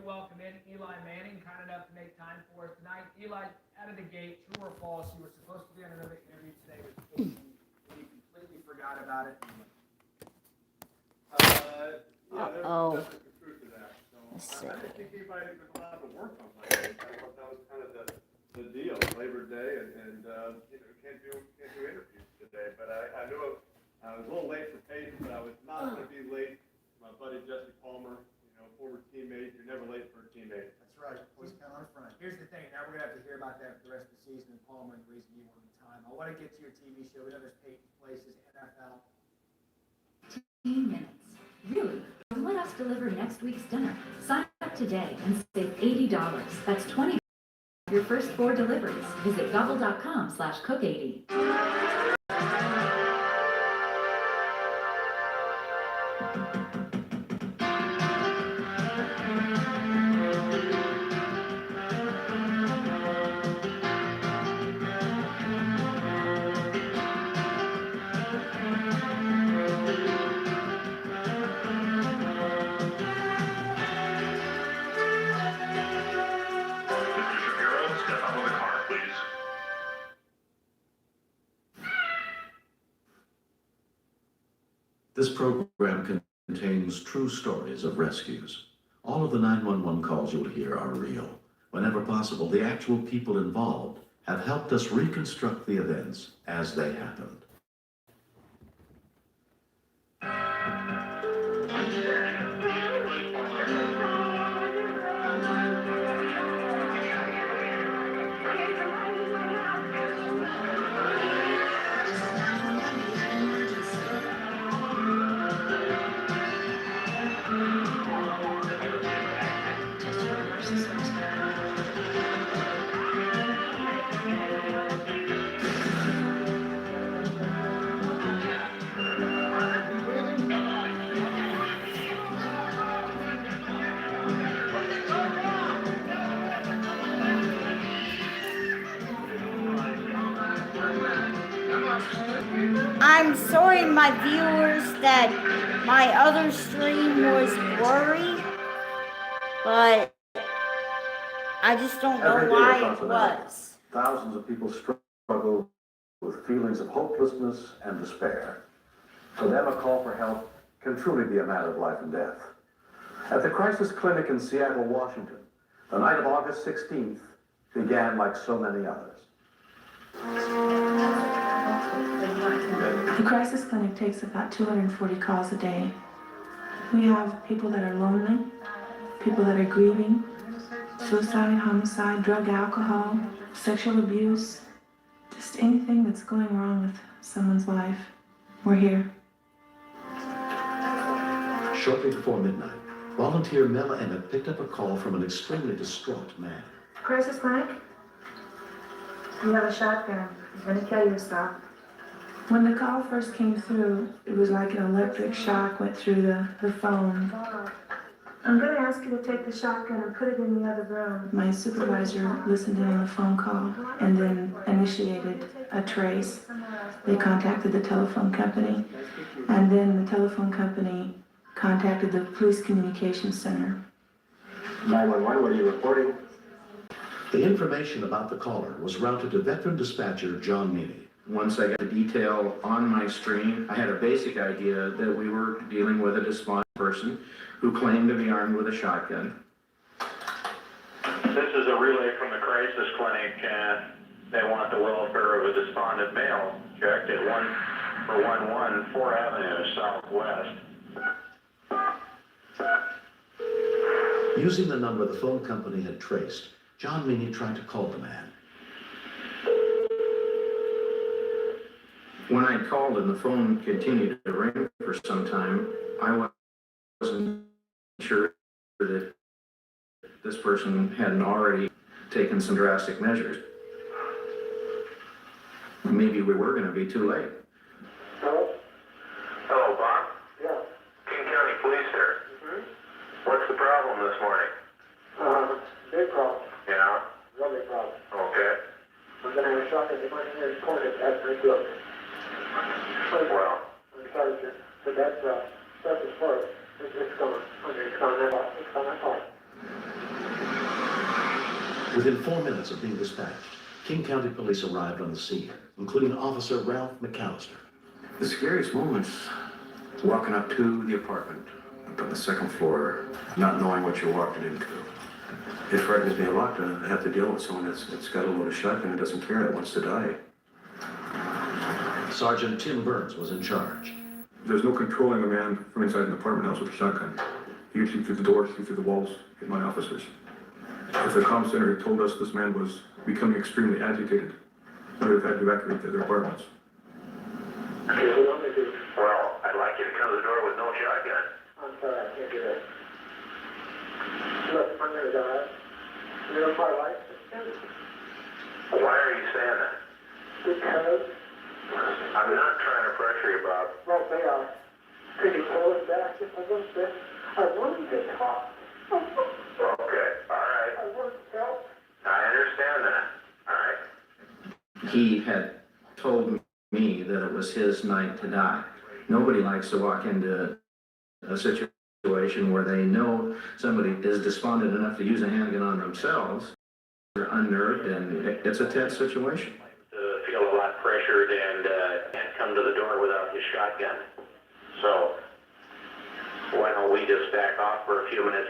welcome in Eli Manning, kind enough to make time for us tonight. Eli, out of the gate, true or false, you were supposed to be on another interview today with Casey, and you completely forgot about it. Yeah, Uh-oh. there's some truth to that. Let's So, see. I didn't think anybody was allowed to work on Monday. I thought that was kind of the deal, Labor Day, and can't do interviews today. But I knew I was a little late for Peyton, but I was not going to be late. My buddy Jesse Palmer, former teammate. You're never late for a teammate. That's right. Always count on a friend. Here's the thing. Now we're going to have to hear about that for the rest of the season and Palmer and the reason you won the time. I want to get to your TV show. We know there's Peyton's Places, NFL. 15 minutes. Really? Let us deliver next week's dinner. Sign up today and save $80. That's $20 your first 4 deliveries. Visit gobble.com/cook80. Mr. Shapiro, step out of the car, please. This program contains true stories of rescues. All of the 911 calls you'll hear are real. Whenever possible, the actual people involved have helped us reconstruct the events as they happened. I'm sorry, my viewers, that my other stream was blurry, but I just don't know Every day why across it America, was. thousands of people struggle with feelings of hopelessness and despair. For them, a call for help can truly be a matter of life and death. At the Crisis Clinic in Seattle, Washington, the night of August 16th began like so many others. The crisis clinic takes about 240 calls a day. We have people that are lonely, people that are grieving, suicide, homicide, drug, alcohol, sexual abuse, just anything that's going wrong with someone's life. We're here. Shortly before midnight, volunteer Mela Emmett picked up a call from an extremely distraught man. Crisis clinic? You have a shotgun. You're gonna kill yourself. When the call first came through, it was like an electric shock went through the phone. I'm gonna ask you to take the shotgun and put it in the other room. My supervisor listened in on the phone call and then initiated a trace. They contacted the telephone company, and then the telephone company contacted the police communications center. 911, what are you reporting? The information about the caller was routed to veteran dispatcher John Meany. Once I got the detail on my screen, I had a basic idea that we were dealing with a despondent person who claimed to be armed with a shotgun. This is a relay from the crisis clinic. They want the welfare of a despondent male checked at 1 4 Avenue Southwest. Using the number the phone company had traced, John Meany tried to call the man. When I called and the phone continued to ring for some time, I wasn't sure that this person hadn't already taken some drastic measures. Maybe we were going to be too late. Hello, Bob? Yeah. King County Police here. What's the problem this morning? Big problem, Yeah? real big problem. Okay. I'm gonna have a shotgun behind here pointed at my throat. Well, I'm sorry, sir, but that's as far as it's going. It's on that part. Within 4 minutes of being dispatched, King County Police arrived on the scene, including Officer Ralph McAllister. The scariest moments, walking up to the apartment, up on the second floor, not knowing what you're walking into. It frightens me a lot to have to deal with someone that's got a loaded shotgun and doesn't care, that wants to die. Sergeant Tim Burns was in charge. There's no controlling a man from inside an apartment house with a shotgun. He would shoot through the doors, shoot through the walls, hit my officers. If the comm center had told us this man was becoming extremely agitated, we would have had to evacuate their apartments. Well, I'd like you to come to the door with no shotgun. I'm sorry, I can't do that. Look, I'm gonna die. You're my life. Why are you saying that? Because, I'm not trying to pressure you, Bob. well, they are. Could you pull it back just a little bit? I wanted to talk. Okay, all right. I want help. I understand that. All right. He had told me that it was his night to die. Nobody likes to walk into a situation where they know somebody is despondent enough to use a handgun on themselves. They're unnerved, and it's a tense situation. Feel a lot pressured and can't come to the door without his shotgun. So, why don't we just back off for a few minutes?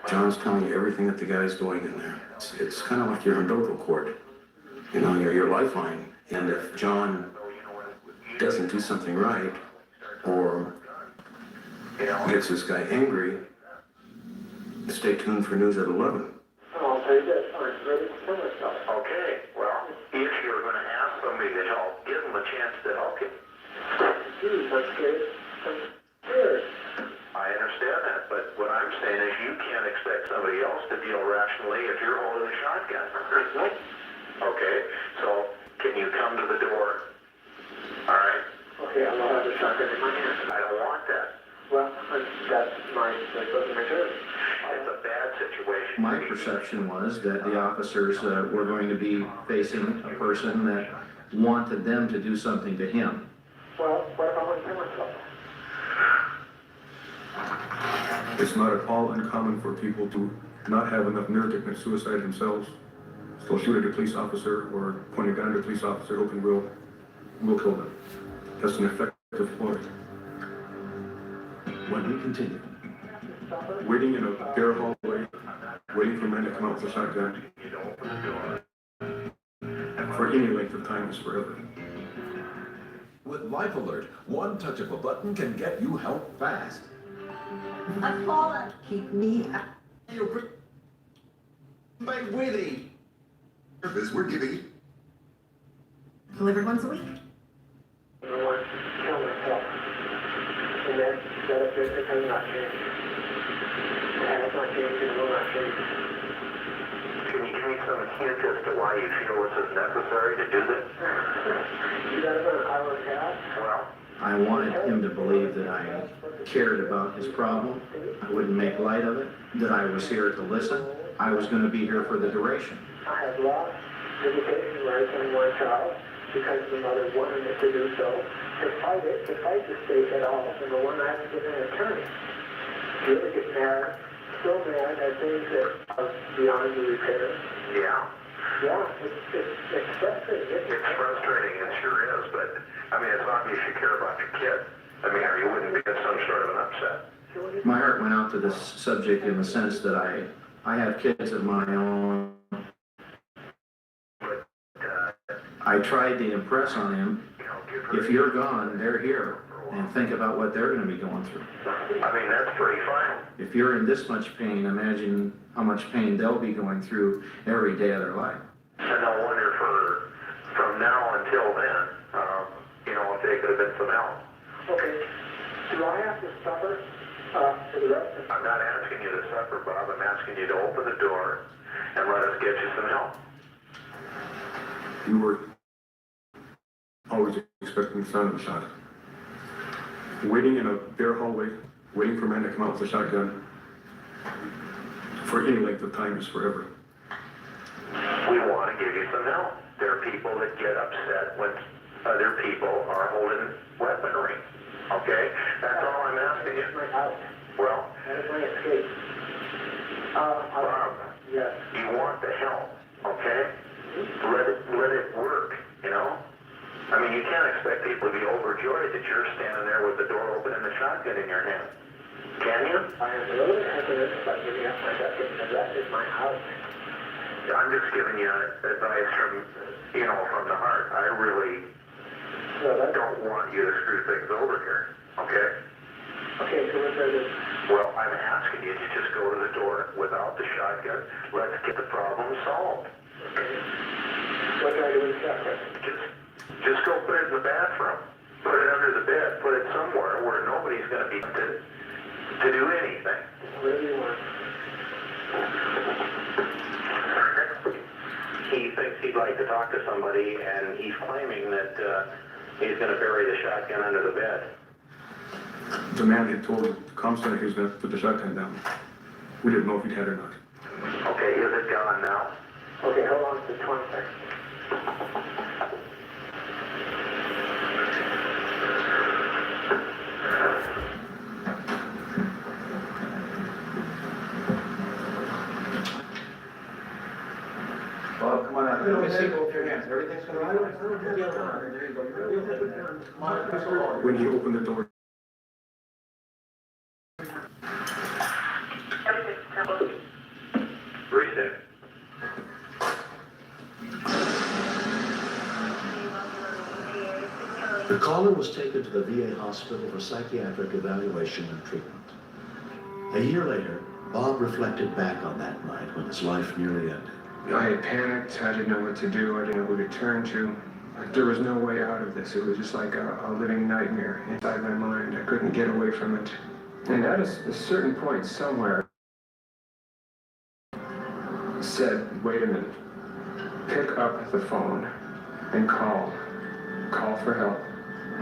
John's telling you everything that the guy's doing in there. It's kind of like your umbilical cord, you know, your lifeline. And if John doesn't do something right, or gets this guy angry, stay tuned for news at 11. I'll tell you this, I'm ready to kill myself. Okay, well, if you're going to ask somebody to help, give them a chance to help you. Geez, I'm scared. I'm scared. I understand that, but what I'm saying is you can't expect somebody else to deal rationally if you're holding a shotgun. Okay, so can you come to the door? All right? Okay, I will have a shotgun in my hand. I don't want that. Well, that's those are my terms. It's a bad situation. My perception was that the officers were going to be facing a person that wanted them to do something to him. Well, what if I want to kill myself? It's not at all uncommon for people to not have enough nerve to commit suicide themselves. So shoot at a police officer or point a gun at a police officer hoping we'll kill them. That's an effective ploy. When we continue, Waiting in a bare hallway, waiting for men to come out with a shotgun, for any length of time is forever. With Life Alert, one touch of a button can get you help fast. I've fallen. Keep me up. My Willie! Service we're giving. Delivered once a week. I want to kill myself. And that's it has not changed. It has not changed and will not change. Can you give me some hint as to why you feel this is necessary to do this? You got about an hour and a half? Well, I wanted him to believe that I cared about his problem. I wouldn't make light of it, that I was here to listen. I was going to be here for the duration. I have lost visitation rights on one child because the mother wanted me to do so. To fight the state at all, number one, I have to get an attorney. You ever get mad, so mad at things that are beyond the repair? yeah. Yeah, it's frustrating. It's frustrating, it sure is, but, I mean, it's obvious you care about your kid. I mean, or you wouldn't be in some sort of an upset. My heart went out to this subject in the sense that I have kids of my own. I tried to impress on him, if you're gone, they're here, and think about what they're going to be going through. I mean, that's pretty fine. If you're in this much pain, imagine how much pain they'll be going through every day of their life. And no wonder from now until then, if they could have been some help. Okay, do I have to suffer for the rest of I'm not asking you to suffer, Bob. I'm asking you to open the door and let us get you some help. You were always expecting the sound of a shot. Waiting in a bare hallway, waiting for men to come out with a shotgun, for any length of time is forever. We want to give you some help. There are people that get upset when other people are holding weaponry. Okay? That's all I'm asking you. my house? Well, That is my escape. Bob, Yes. you want the help, okay? Let it work, you know? I mean, you can't expect people to be overjoyed that you're standing there with the door open and the shotgun in your hand. Can you? I am a little hesitant about giving up my second, because that is my house. I'm just giving you advice from, from the heart. I really don't want you to screw things over here, okay? Okay, so what does it? Well, I'm asking you to just go to the door without the shotgun. Let's get the problem solved. Okay. What do I do with the shotgun? Just go put it in the bathroom. Put it under the bed. Put it somewhere where nobody's going to be to do anything. Whatever you want. He thinks he'd like to talk to somebody, and he's claiming that he's going to bury the shotgun under the bed. The man had told the comm center he was going to put the shotgun down. We didn't know if he'd had it or not. Okay, is it gone now? Okay, hold on for 20 seconds. Bob, come on out. your hands. Everything's going to be When he opened the door, Read it. The caller was taken to the VA hospital for psychiatric evaluation and treatment. A year later, Bob reflected back on that night when his life nearly ended. I had panicked. I didn't know what to do. I didn't know who to turn to. Like, there was no way out of this. It was just like a living nightmare inside my mind. I couldn't get away from it. And at a certain point somewhere, said, wait a minute. Pick up the phone and call. Call for help.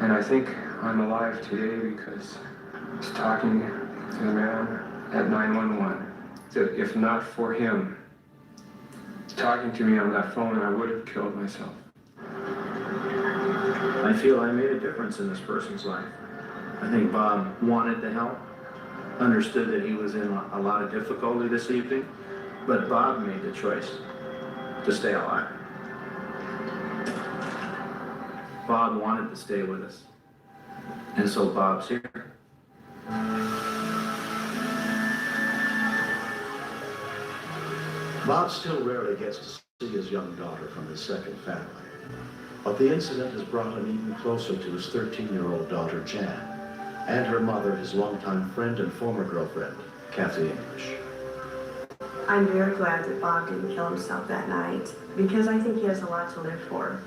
And I think I'm alive today because I was talking to the man at 911. That if not for him talking to me on that phone, I would have killed myself. I feel I made a difference in this person's life. I think Bob wanted the help, understood that he was in a lot of difficulty this evening, but Bob made the choice to stay alive. Bob wanted to stay with us, and so Bob's here. Bob still rarely gets to see his young daughter from his second family. But the incident has brought him even closer to his 13-year-old daughter, Jan, and her mother, his longtime friend and former girlfriend, Kathy English. I'm very glad that Bob didn't kill himself that night because I think he has a lot to live for.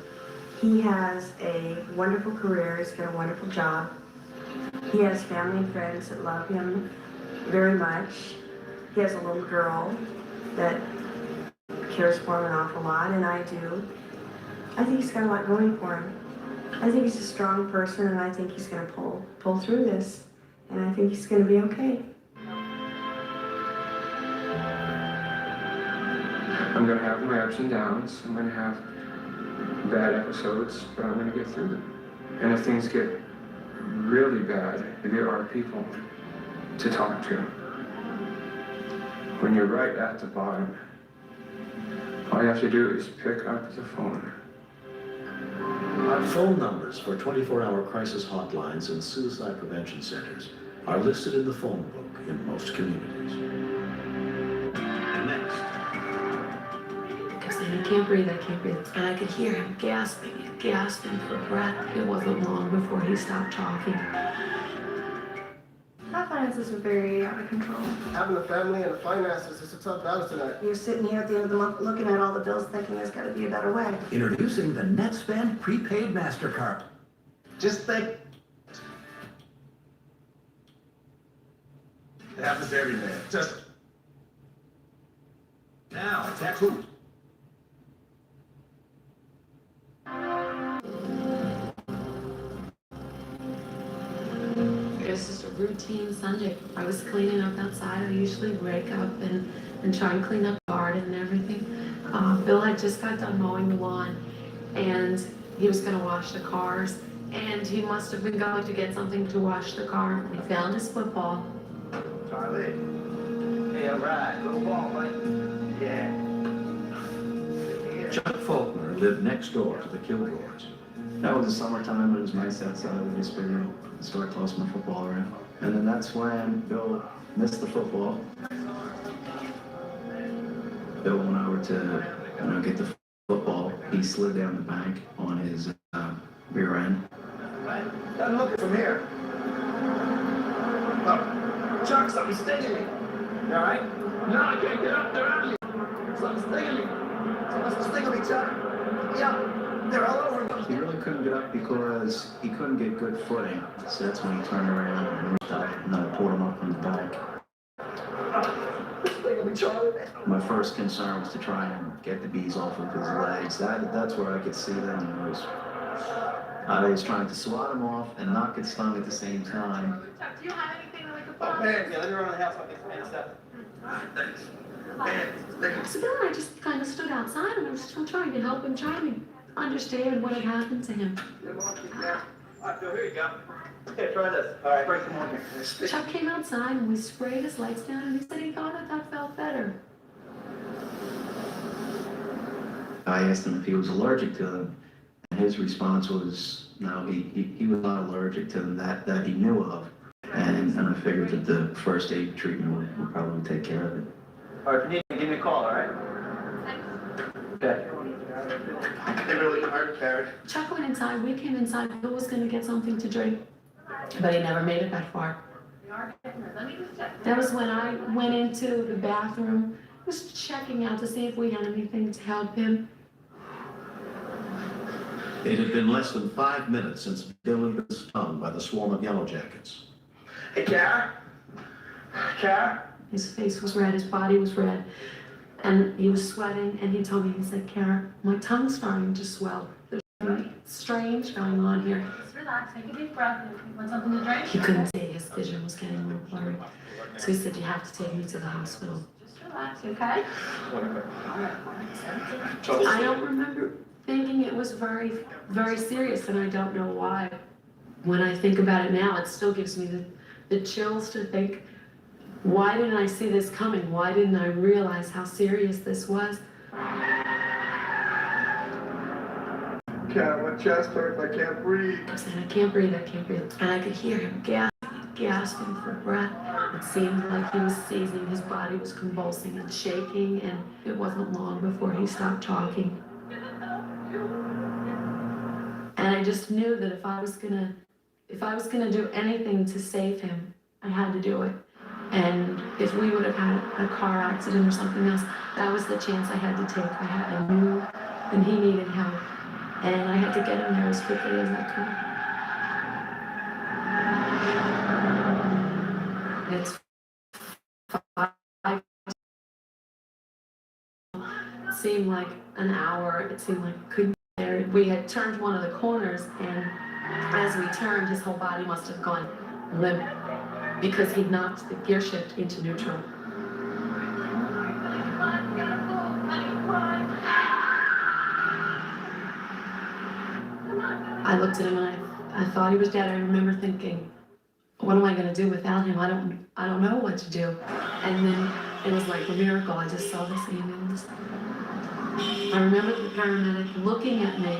He has a wonderful career, he's got a wonderful job. He has family and friends that love him very much. He has a little girl that cares for him an awful lot, and I do. I think he's got a lot going for him. I think he's a strong person, and I think he's going to pull through this, and I think he's going to be okay. I'm going to have my ups and downs. I'm going to have bad episodes, but I'm going to get through them. And if things get really bad, there are people to talk to. When you're right at the bottom, all you have to do is pick up the phone. Our phone numbers for 24-hour crisis hotlines and suicide prevention centers are listed in the phone book in most communities. Next. Because I can't breathe. And I could hear him gasping for breath. It wasn't long before he stopped talking. My finances are very out of control. Having a family and the finances is a tough balance tonight. You're sitting here at the end of the month looking at all the bills thinking there's got to be a better way. Introducing the NetSpend Prepaid MasterCard. Just think. It happens to every man. Just. Now, attack who? It was just a routine Sunday. I was cleaning up outside. I usually wake up and try and clean up the garden and everything. Bill had just got done mowing the lawn, and he was going to wash the cars, and he must have been going to get something to wash the car. He found his football. Charlie. Hey, All right, little ball, mate. Yeah. Chuck Faulkner lived next door to the Kilgores. That was the summertime, it was nice outside, we just figured I'd start tossing the football around. And then that's when Bill missed the football. Bill went over to, get the football. He slid down the bank on his rear end. I'm looking from here. Oh, Chuck, something's stinging me. You all right? No, I can't get up there. Something's stinging me. Something's stinging me, Chuck. Yeah, they're all over me. He really couldn't get up because he couldn't get good footing. So that's when he turned around and reached out and I pulled him up from the back. My first concern was to try and get the bees off of his legs. That's where I could see them. I was trying to swat him off and not get stung at the same time. Chuck, do you have anything that we could Oh, man, yeah, let me run the house. I'll get some man stuff. All right, thanks. Man, thanks. So then I just kind of stood outside and I was still trying to help him, trying to understand what had happened to him. All right, Bill, here you go. Here, try this. All right, break some more here. Chuck came outside and we sprayed his lights down and he said he thought that felt better. I asked him if he was allergic to them, and his response was, no, he was not allergic to them that he knew of. And I figured that the first aid treatment would probably take care of it. All right, if you need me, give me a call, all right? Okay. They really hard, Carrie. Chuck went inside, we came inside, Bill was gonna get something to drink, but he never made it that far. That was when I went into the bathroom, was checking out to see if we had anything to help him. It had been less than 5 minutes since Bill had been stung by the swarm of Yellow Jackets. Hey, Kara? Kara? His face was red, his body was red, and he was sweating, and he told me, he said, Kara, my tongue's starting to swell. There's something strange going on here. Just relax, take a deep breath, and if you want something to drink. He couldn't see, his vision was getting a little blurry. So he said, you have to take me to the hospital. Just relax, you okay? I don't remember thinking it was very, very serious, and I don't know why. When I think about it now, it still gives me the chills to think, why didn't I see this coming? Why didn't I realize how serious this was? Kara, my chest hurts, I can't breathe. I said, I can't breathe. And I could hear him gasping for breath. It seemed like he was seizing, his body was convulsing and shaking, and it wasn't long before he stopped talking. And I just knew that if I was gonna do anything to save him, I had to do it. And if we would have had a car accident or something else, that was the chance I had to take. I knew that he needed help, and I had to get him there as quickly as I could. It's 5. It seemed like an hour. It seemed like I couldn't. We had turned one of the corners, and as we turned, his whole body must have gone limp because he'd knocked the gear shift into neutral. I looked at him and I thought he was dead. I remember thinking, what am I going to do without him? I don't know what to do. And then it was like a miracle. I just saw this ambulance. I remember the paramedic looking at me,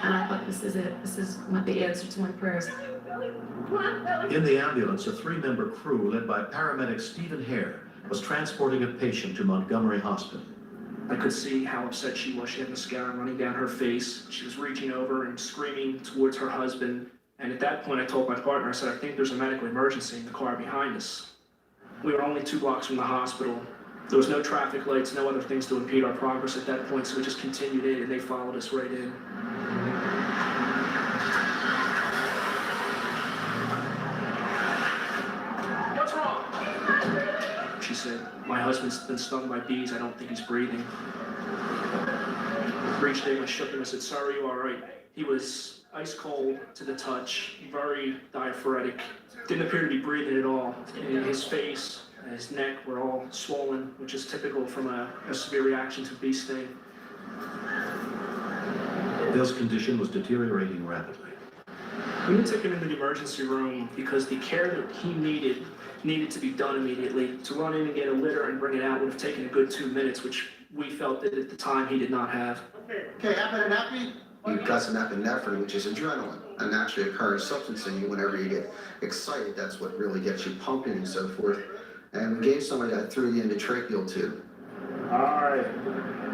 and I thought, this is it. This is the answer to my prayers. In the ambulance, a 3-member crew led by paramedic Stephen Hare was transporting a patient to Montgomery Hospital. I could see how upset she was. She had mascara running down her face. She was reaching over and screaming towards her husband. And at that point, I told my partner, I said, I think there's a medical emergency in the car behind us. We were only 2 blocks from the hospital. There was no traffic lights, no other things to impede our progress at that point, so we just continued in, and they followed us right in. What's wrong? She said, my husband's been stung by bees. I don't think he's breathing. Reached in, I shook him, I said, sir, are you all right? He was ice cold to the touch, very diaphoretic. Didn't appear to be breathing at all. And his face and his neck were all swollen, which is typical from a severe reaction to bee sting. Bill's condition was deteriorating rapidly. We took him into the emergency room because the care that he needed to be done immediately. To run in and get a litter and bring it out would have taken a good 2 minutes, which we felt that at the time he did not have. Okay, epinephrine? You've got some epinephrine, which is adrenaline, a naturally occurring substance in you. Whenever you get excited, that's what really gets you pumping and so forth. And we gave somebody that through the endotracheal tube. All right.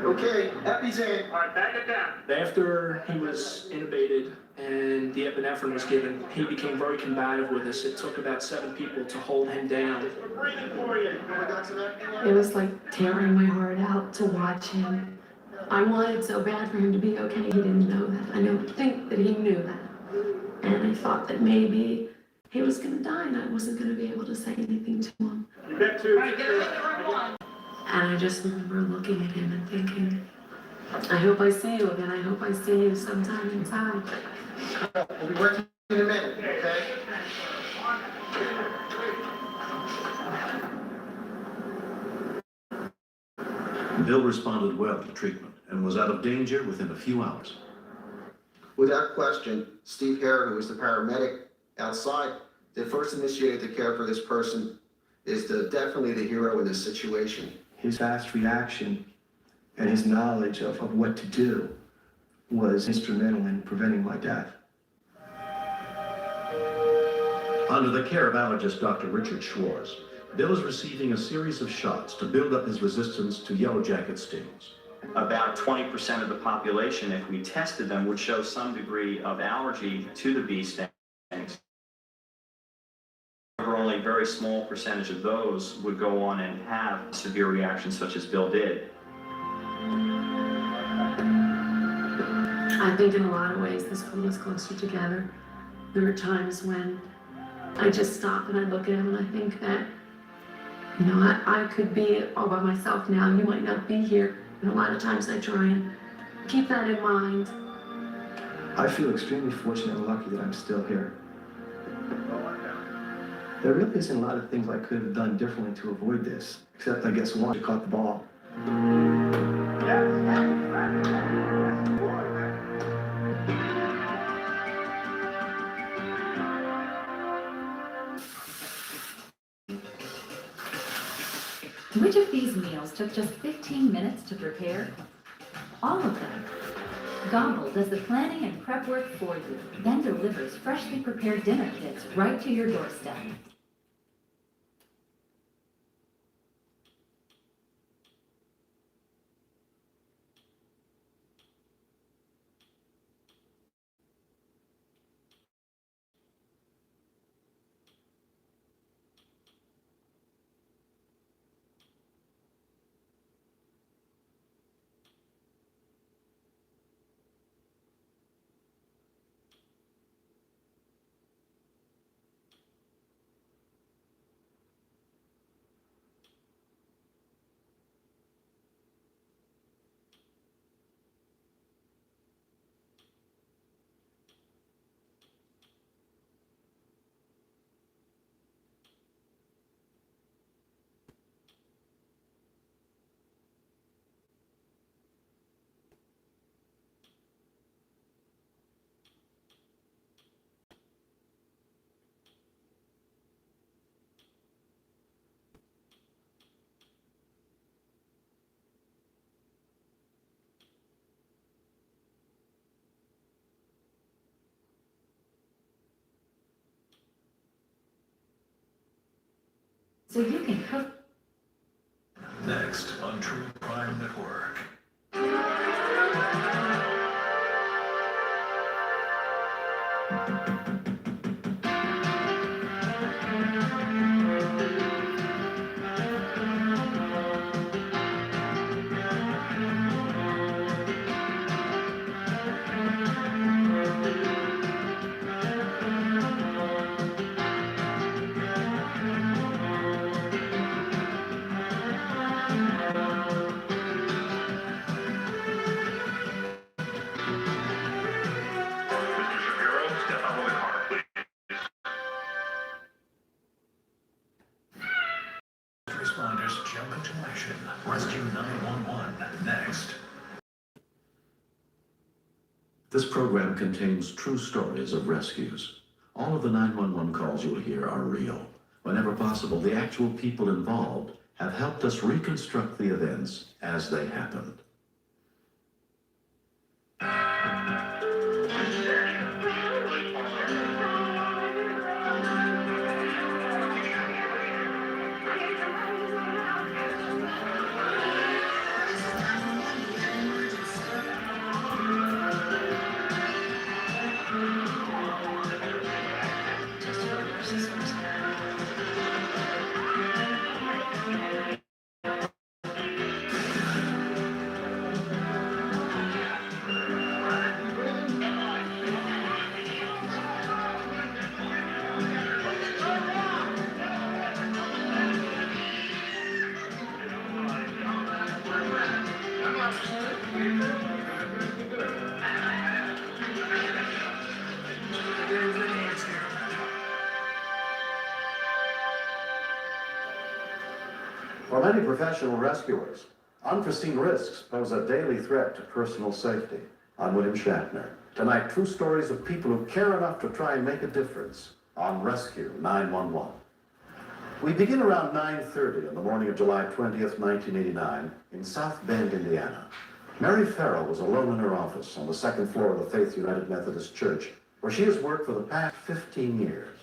Okay, epi's in. All right, back it down. After he was intubated and the epinephrine was given, he became very combative with us. It took about 7 people to hold him down. We're breathing for you. It was like tearing my heart out to watch him. I wanted so bad for him to be okay. He didn't know that. I don't think that he knew that. And I thought that maybe he was going to die and I wasn't going to be able to say anything to him. You got two. And I just remember looking at him and thinking, I hope I see you again. I hope I see you sometime in time. We'll be working in a minute, okay? Bill responded well to treatment and was out of danger within a few hours. Without question, Steve Hare, who was the paramedic outside that first initiated the care for this person, is definitely the hero in this situation. His fast reaction and his knowledge of what to do was instrumental in preventing my death. Under the care of allergist Dr. Richard Schwartz, Bill is receiving a series of shots to build up his resistance to yellow jacket stings. About 20% of the population, if we tested them, would show some degree of allergy to the bee stings. However, only a very small percentage of those would go on and have severe reactions such as Bill did. I think in a lot of ways this pulled us closer together. There were times when I just stop and I look at him and I think that, you know, I could be all by myself now. You might not be here. And a lot of times I try and keep that in mind. I feel extremely fortunate and lucky that I'm still here. There really isn't a lot of things I could have done differently to avoid this, except I guess one, I caught the ball. Which of these meals took just 15 minutes to prepare? All of them. Gobble does the planning and prep work for you, then delivers freshly prepared dinner kits right to your doorstep. So you can cook. Next on True Crime Network. Responders jump into action. Rescue 911 next. This program contains true stories of rescues. All of the 911 calls you'll hear are real. Whenever possible, the actual people involved have helped us reconstruct the events as they happened. For many professional rescuers, unforeseen risks pose a daily threat to personal safety. I'm William Shatner. Tonight, true stories of people who care enough to try and make a difference on Rescue 911. We begin around 9:30 on the morning of July 20th, 1989, in South Bend, Indiana. Mary Farrell was alone in her office on the second floor of the Faith United Methodist Church, where she has worked for the past 15 years.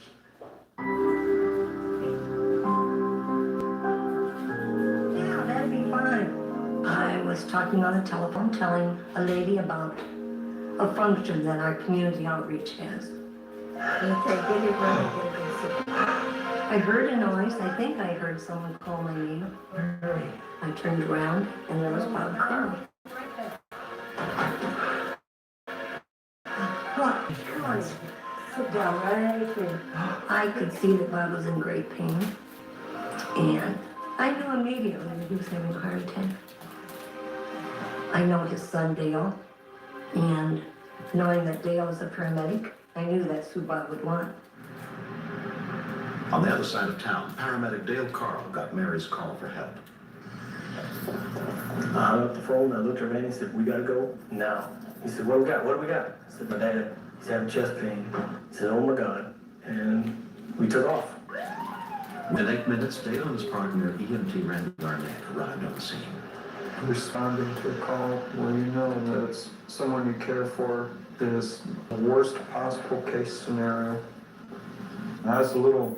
Yeah, that'd be fine. I was talking on the telephone, telling a lady about a function that our community outreach has. Okay, get it right, get it right. I heard a noise. I think I heard someone call my name. I turned around and there was Bob Carl. Come on, sit down right here. I could see that Bob was in great pain, and I knew immediately that he was having a heart attack. I know his son Dale, and knowing that Dale was a paramedic, I knew that's who Bob would want. On the other side of town, paramedic Dale Carl got Mary's call for help. I hung up the phone, I looked at Randy and said, "We gotta go now." He said, "What do we got? What do we got?" I said, "My dad, he's having chest pain." He said, "Oh my God." And we took off. In 8 minutes, Dale and his partner, EMT Randy Garnett, arrived on the scene. Responding to a call where you know that it's someone you care for is the worst possible case scenario. I was a little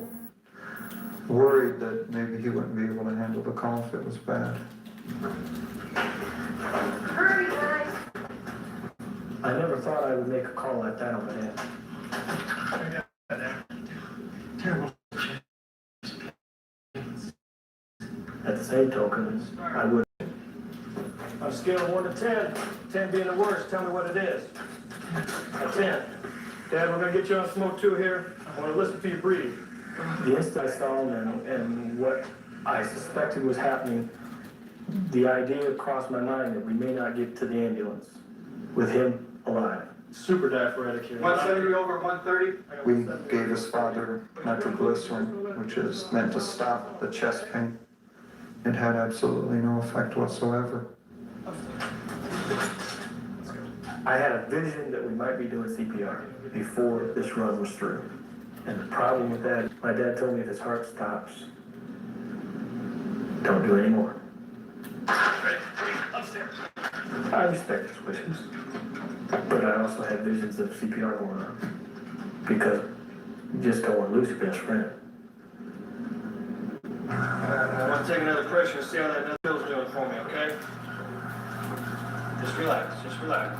worried that maybe he wouldn't be able to handle the call if it was bad. Hurry, guys! I never thought I would make a call like that on my dad. Terrible. At the same token, I would. On a scale of 1 to 10, 10 being the worst, tell me what it is. A 10. Dad, we're gonna get you on smoke 2 here. I wanna listen to you breathe. The instant I saw him and what I suspected was happening, the idea crossed my mind that we may not get to the ambulance with him alive. Super diaphoretic here. 170 over 130? We gave his father nitroglycerin, which is meant to stop the chest pain. It had absolutely no effect whatsoever. I had a vision that we might be doing CPR before this run was through. And the problem with that, my dad told me if his heart stops, don't do any more. I respect his wishes, but I also had visions of CPR going on because you just don't want to lose your best friend. I want to take another pressure and see how that bill's doing for me, okay? Just relax, just relax.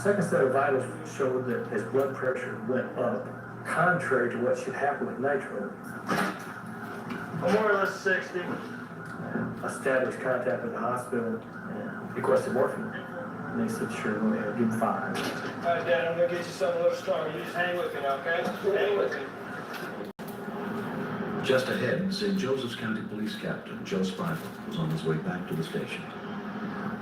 Second set of vitals showed that his blood pressure went up, contrary to what should happen with nitro. More or less 60. Established contact with the hospital and requested morphine. And they said, sure, go ahead, give him 5. All right, Dad, I'm going to get you something a little stronger. You just hang with me now, okay? Hang with me. Just ahead, St. Joseph's County Police Captain Joe Spiegel was on his way back to the station.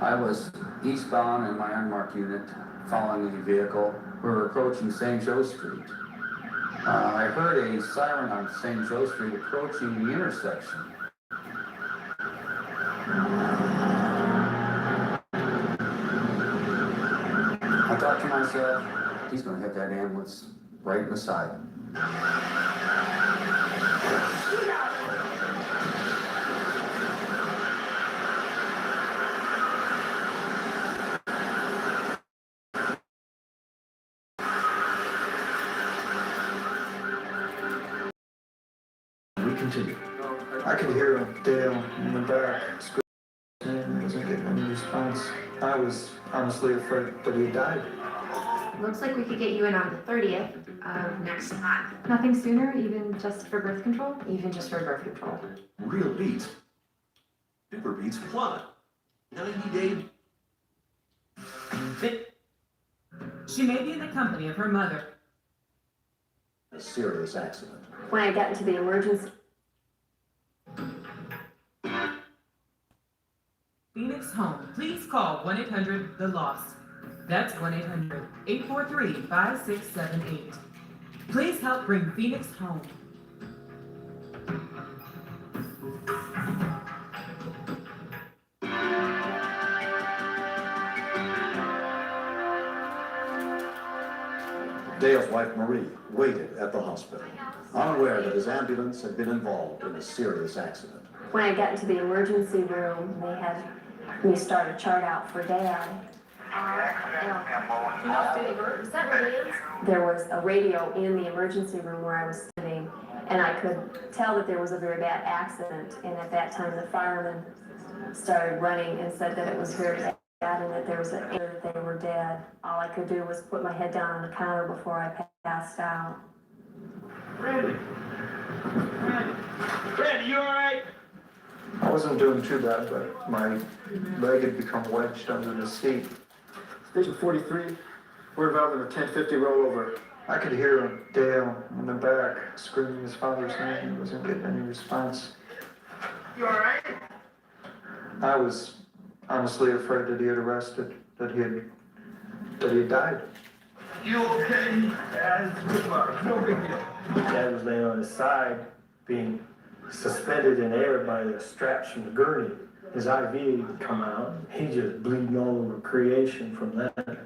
I was eastbound in my unmarked unit, following the vehicle. We were approaching St. Joe Street. I heard a siren on St. Joe Street approaching the intersection. I thought to myself, he's going to hit that ambulance right in the side. We continue. I could hear Dale in the back screaming, wasn't getting any response. I was honestly afraid that he died. Looks like we could get you in on the 30th of next month. Nothing sooner, even just for birth control? Even just for birth control. Real beats. Super beats plot. 90-day. She may be in the company of her mother. A serious accident. When I got into the emergency, Phoenix Home. Please call 1-800-THE-LOST. That's 1-800-843-5678. Please help bring Phoenix home. Dale's wife, Marie, waited at the hospital, unaware that his ambulance had been involved in a serious accident. when I got into the emergency room, they had me start a chart out for Dad. Is that Reliance? There was a radio in the emergency room where I was sitting, and I could tell that there was a very bad accident. And at that time, the firemen started running and said that it was very bad and that there was that they were dead. All I could do was put my head down on the counter before I passed out. Randy, you all right? I wasn't doing too bad, but my leg had become wedged under the seat. Station 43, we're involved in a 1050 rollover. I could hear Dale in the back screaming his father's name. He wasn't getting any response. You all right? I was honestly afraid that he had arrested, that he had died. You okay? Good luck. No big deal. Dad was laying on his side, being suspended in air by the straps from the gurney. His IV had come out. He just bleeding all over creation from that.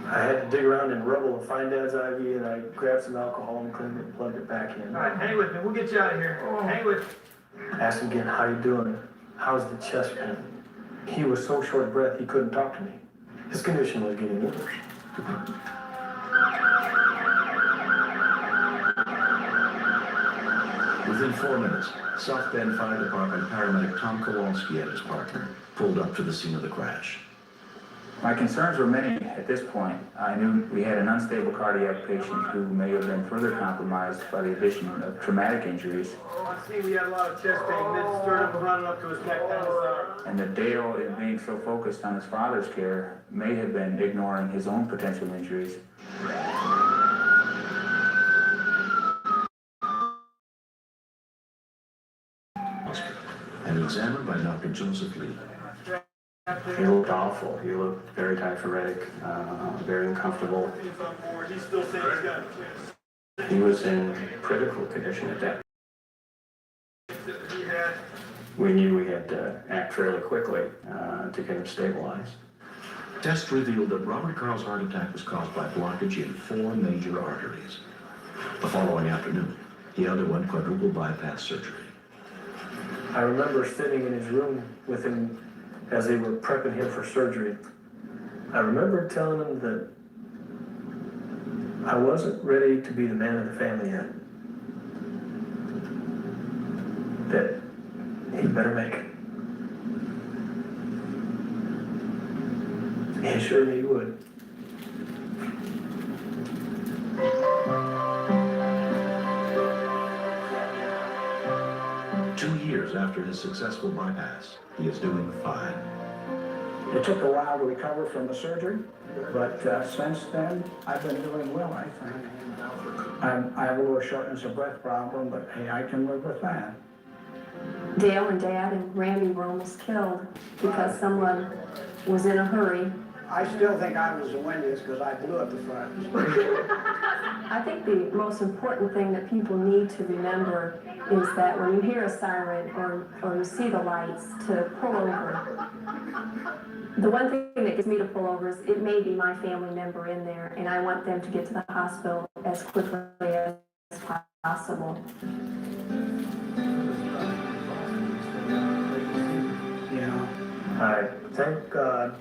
I had to dig around in rubble to find Dad's IV, and I grabbed some alcohol and cleaned it and plugged it back in. All right, hang with me. We'll get you out of here. Hang with me. Asked him again, how you doing? How's the chest pain? He was so short of breath he couldn't talk to me. His condition was getting worse. Within 4 minutes, South Bend Fire Department paramedic Tom Kowalski and his partner pulled up to the scene of the crash. My concerns were many at this point. I knew we had an unstable cardiac patient who may have been further compromised by the addition of traumatic injuries. Oh, I see we had a lot of chest pain, mid-sternum running up to his neck down his arm. And that Dale, in being so focused on his father's care, may have been ignoring his own potential injuries. And examined by Dr. Joseph Lee. He looked awful. He looked very diaphoretic, very uncomfortable. He's still saying he's got it. He was in critical condition at that. We knew we had to act fairly quickly to get him stabilized. Tests revealed that Robert Carl's heart attack was caused by blockage in 4 major arteries. The following afternoon, he underwent quadruple bypass surgery. I remember sitting in his room with him as they were prepping him for surgery. I remember telling him that I wasn't ready to be the man of the family yet. That he'd better make it. He assured me he would. After his successful bypass, he is doing fine. It took a while to recover from the surgery, but since then, I've been doing well, I think. I have a little shortness of breath problem, but hey, I can live with that. Dale and Dad and Randy were almost killed because someone was in a hurry. I still think I was the windiest because I blew up the front. I think the most important thing that people need to remember is that when you hear a siren or you see the lights, to pull over. The one thing that gets me to pull over is it may be my family member in there, and I want them to get to the hospital as quickly as as possible. I thank God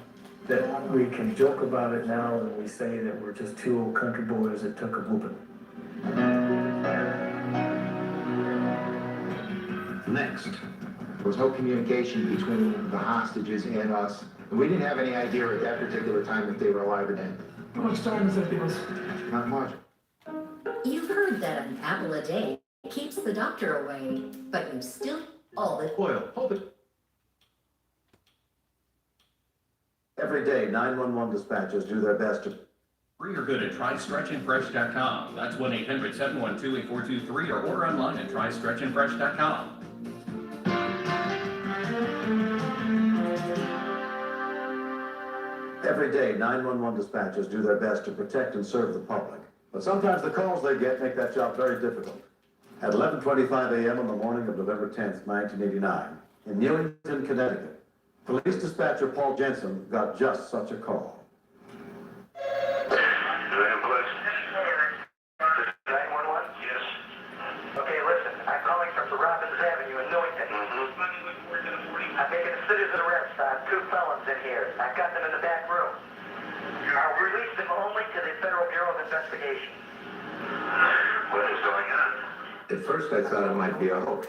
that we can joke about it now and we say that we're just two old country boys that took a whooping. Next, there was no communication between the hostages and us. And we didn't have any idea at that particular time if they were alive or dead. How much time does that give us? Not much. You've heard that an apple a day keeps the doctor away, but you still all the Oil, hold it. Every day, 911 dispatchers do their best to Free or good at trystretchandfresh.com. That's 1-800-712-8423 or order online at trystretchandfresh.com. Every day, 911 dispatchers do their best to protect and serve the public. But sometimes the calls they get make that job very difficult. At 11:25 a.m. on the morning of November 10th, 1989, in Newington, Connecticut, police dispatcher Paul Jensen got just such a call. Okay, listen, I'm calling from the Robbins Avenue in Newington. I'm making a citizen arrest on 2 felons in here. I've got them in the back room. I'll release them only to the Federal Bureau of Investigation. What is going on? At first I thought it might be a hoax,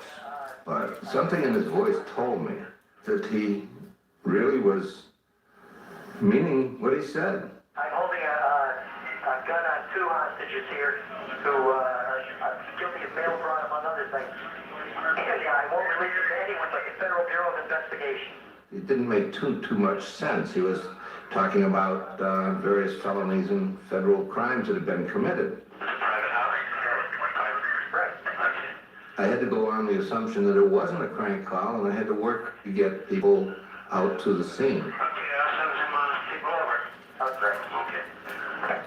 but something in his voice told me that he really was meaning what he said. I'm holding a gun on 2 hostages here who are guilty of mail fraud, among other things. And I won't release them to anyone but the Federal Bureau of Investigation. It didn't make too much sense. He was talking about various felonies and federal crimes that had been committed. I had to go on the assumption that it wasn't a crank call, and I had to work to get people out to the scene. Okay, I'll send some people over. Okay.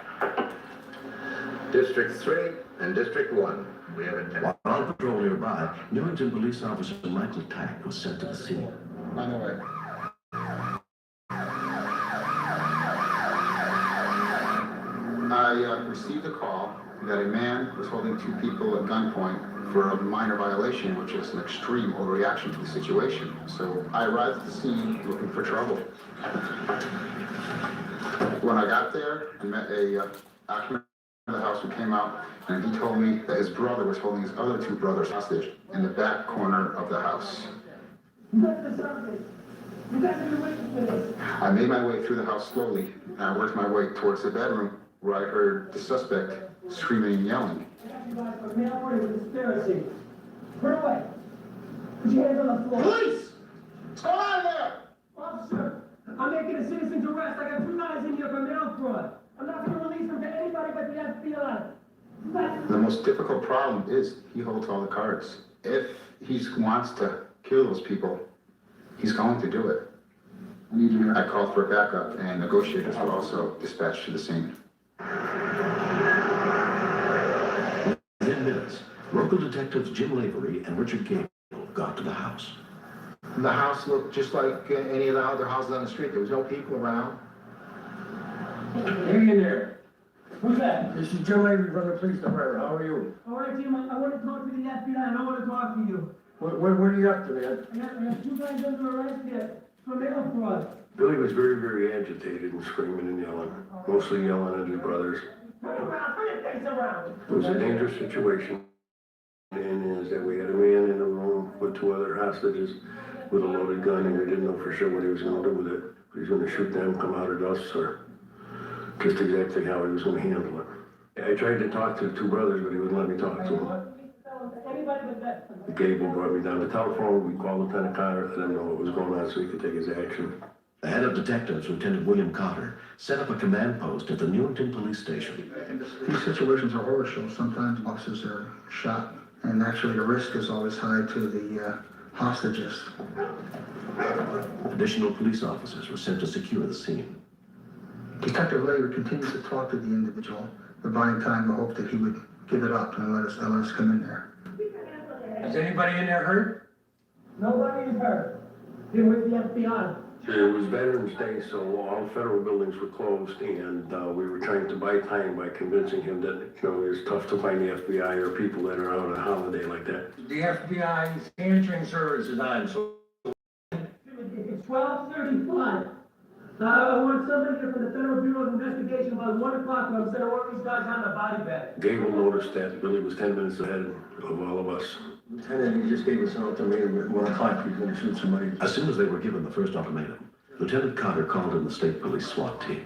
District 3 and District 1. We have a While on patrol nearby, Newington police officer Michael Tack was sent to the scene. On the way. I received a call that a man was holding 2 people at gunpoint for a minor violation, which is an extreme overreaction to the situation. So I arrived at the scene looking for trouble. When I got there, I met a occupant of the house who came out, and he told me that his brother was holding his other 2 brothers hostage in the back corner of the house. I made my way through the house slowly, and I worked my way towards the bedroom where I heard the suspect screaming and yelling. Conspiracy. Put away. Put your hands on the floor. Police! What's going on there? Officer, I'm making a citizen's arrest. I got 2 guys in here for mail fraud. I'm not going to release them to anybody but the FBI. The most difficult problem is he holds all the cards. If he wants to kill those people, he's going to do it. I called for backup, and negotiators were also dispatched to the scene. Within minutes, local detectives Jim Lavery and Richard Gable got to the house. The house looked just like any of the other houses on the street. There was no people around. Hang in there. Who's that? This is Jim Lavery from the police department. How are you? All right, Jim, I want to talk to the FBI. I want to talk to you. What are you up to, man? I got 2 guys under arrest here for mail fraud. Billy was very, very agitated and screaming and yelling, mostly yelling at his brothers. Turn around, bring your face around. It was a dangerous situation, and is that we had a man in the room with 2 other hostages with a loaded gun, and we didn't know for sure what he was going to do with it. If he was going to shoot them, come out at us, or just exactly how he was going to handle it. I tried to talk to the 2 brothers, but he wouldn't let me talk to them. Anybody but that. Gable brought me down the telephone. We called Lieutenant Cotter, let him know what was going on so he could take his action. The head of detectives, Lieutenant William Cotter, set up a command post at the Newington police station. These situations are horror shows. Sometimes officers are shot, and actually the risk is always high to the hostages. Additional police officers were sent to secure the scene. Detective Lavery continues to talk to the individual, but buying time to hope that he would give it up and let us come in there. Is anybody in there hurt? Nobody is hurt. Been with the FBI. It was Veterans Day, so all federal buildings were closed, and we were trying to buy time by convincing him that, it's tough to find the FBI or people that are out on a holiday like that. The FBI's answering service is on, so. It's 12:35. I want somebody here from the Federal Bureau of Investigation about 1 o'clock, and I'm sending all these guys on the body bag. Gable noticed that Billy was 10 minutes ahead of all of us. Lieutenant, he just gave us an ultimatum at 1 o'clock, he's gonna shoot somebody. As soon as they were given the first ultimatum, Lieutenant Carter called in the state police SWAT team.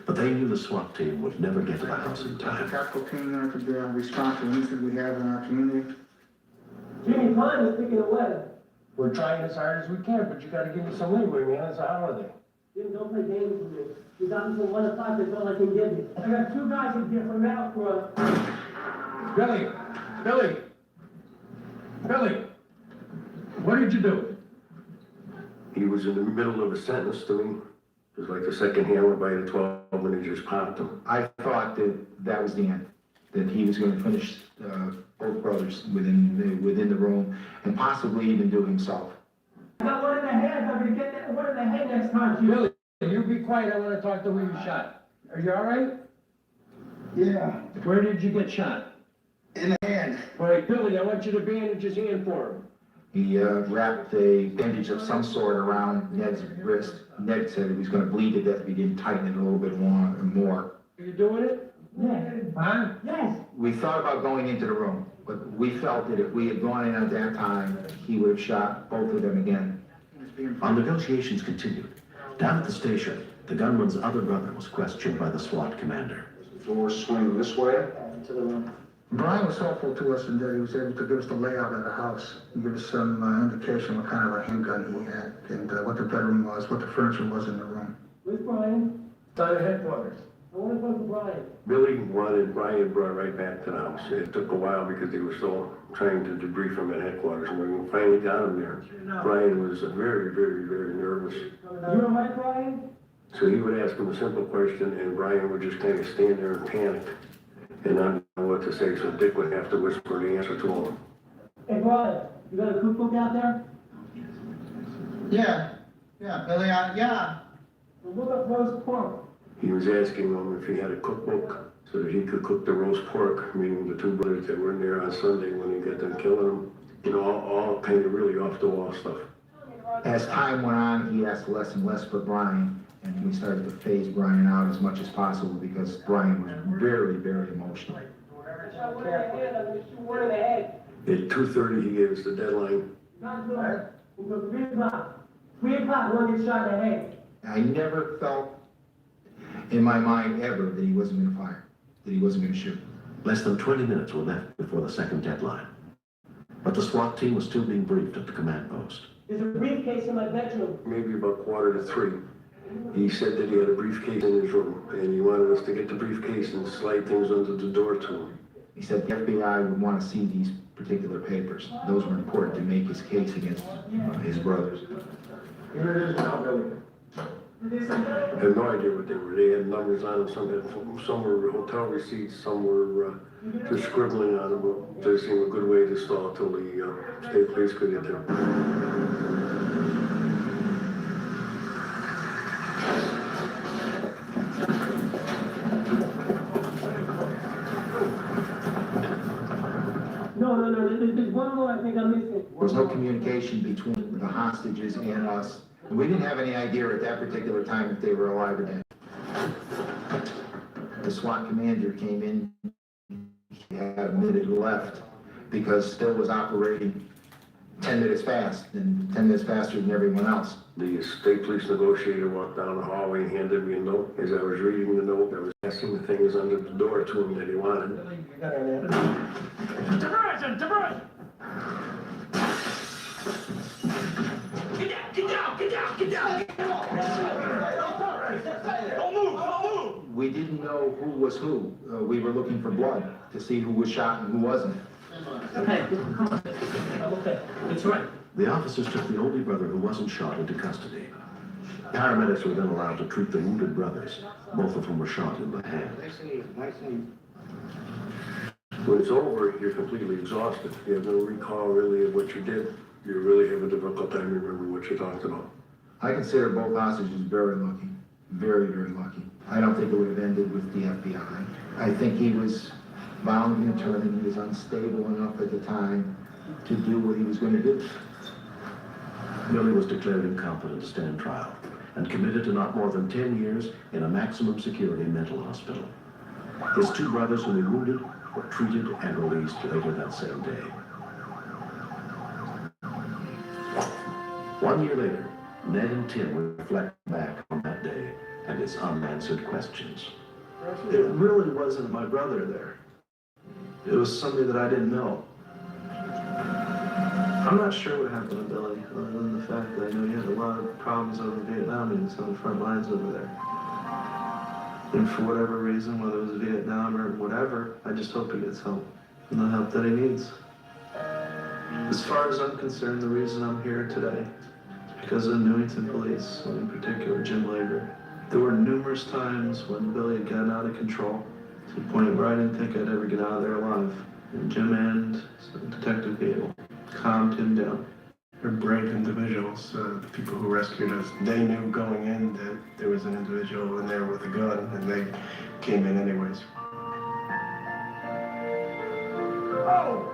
But they knew the SWAT team would never get to the house in time. Capital team there could respond to anything we have in our community. Jimmy Klein is picking a weather. We're trying as hard as we can, but you gotta give me some leeway, man, it's a holiday. Jim, don't play games with me. You got me till 1 o'clock, that's all I can give you. I got 2 guys in here from Outcross. Billy, what did you do? He was in the middle of a sentence to me. It was like the second hammer by the 12 when he just popped him. I thought that was the end, that he was going to finish both brothers within the room and possibly even do himself. I got 1 in the head, I'm gonna get that 1 in the head next time, Jim. Billy, you be quiet, I wanna talk to who you shot. Are you all right? Yeah, Where did you get shot? in the hand. All right, Billy, I want you to bandage his hand for him. He wrapped a bandage of some sort around Ned's wrist. Ned said he was going to bleed to death if he didn't tighten it a little bit more. Are you doing it? Yes. Huh? Yes. We thought about going into the room, but we felt that if we had gone in at that time, he would have shot both of them again. Our negotiations continued. Down at the station, the gunman's other brother was questioned by the SWAT commander. Door swing this way. To the room. Brian was helpful to us in that he was able to give us the layout of the house, and give us some indication what kind of a handgun he had, and what the bedroom was, what the furniture was in the room. Where's Brian? Down at headquarters. I wanna talk to Brian. Billy wanted Brian brought right back to the house. It took a while because they were still trying to debrief him at headquarters. And when we finally got him there, Brian was very, very, very nervous. You all right, Brian? So he would ask him a simple question, and Brian would just kind of stand there and panic and not know what to say. So Dick would have to whisper the answer to him. Hey, Brian, you got a cookbook out there? Yeah, Billy, yeah. Well, look up roast pork. He was asking him if he had a cookbook so that he could cook the roast pork, meaning the 2 brothers that were in there on Sunday when he got done killing them. All kind of really off the wall stuff. As time went on, he asked less and less for Brian, and we started to phase Brian out as much as possible because Brian was very, very emotional. Shot 1 in the head, I'm gonna shoot 1 in the head. At 2:30, he gave us the deadline. Not good. Until 3 o'clock. 3 o'clock, 1 gets shot in the head. I never felt in my mind ever that he wasn't going to fire, that he wasn't going to shoot. Less than 20 minutes were left before the second deadline. But the SWAT team was still being briefed at the command post. There's a briefcase in my bedroom. Maybe about 2:45. He said that he had a briefcase in his room, and he wanted us to get the briefcase and slide things under the door to him. He said the FBI would want to see these particular papers. Those were important to make his case against his brothers. Here it is now, Billy. I have no idea what they were. They had numbers on them. Some were hotel receipts, some were just scribbling on them. But they seemed a good way to stall till the state police could get there. No, there's one more I think I'm missing. There was no communication between the hostages and us. We didn't have any idea at that particular time if they were alive or dead. The SWAT commander came in, he had a minute left because Still was operating 10 minutes fast and 10 minutes faster than everyone else. The state police negotiator walked down the hallway and handed me a note. As I was reading the note, I was asking the things under the door to him that he wanted. Diversion! Get down! Don't move! We didn't know who was who. We were looking for blood to see who was shot and who wasn't. Okay, come on. Okay, it's right. The officers took the only brother who wasn't shot into custody. Paramedics were then allowed to treat the wounded brothers, both of whom were shot in the hand. When it's over, you're completely exhausted. You have no recall really of what you did. You really have a difficult time remembering what you talked about. I consider both hostages very lucky, very, very lucky. I don't think it would have ended with the FBI. I think he was bound and determined. He was unstable enough at the time to do what he was going to do. Billy was declared incompetent to stand trial and committed to not more than 10 years in a maximum security mental hospital. His two brothers whom he wounded were treated and released later that same day. 1 year later, Ned and Tim reflect back on that day and its unanswered questions. It really wasn't my brother there. It was somebody that I didn't know. I'm not sure what happened to Billy, other than the fact that I know he had a lot of problems over Vietnamese on the front lines over there. And for whatever reason, whether it was Vietnam or whatever, I just hope he gets help, and the help that he needs. As far as I'm concerned, the reason I'm here today is because of Newington Police, and in particular Jim Labor. There were numerous times when Billy had gotten out of control, to the point where I didn't think I'd ever get out of there alive. And Jim and Detective Gable calmed him down. They're brave individuals. The people who rescued us, they knew going in that there was an individual in there with a gun, and they came in anyways. Oh!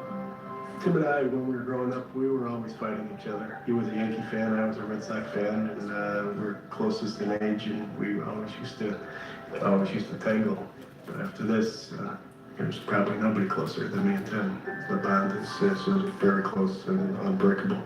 Tim and I, when we were growing up, we were always fighting each other. He was a Yankee fan, I was a Red Sox fan, and we were closest in age, and we always used to tangle. But after this, there's probably nobody closer than me and Tim. The bond is very close and unbreakable.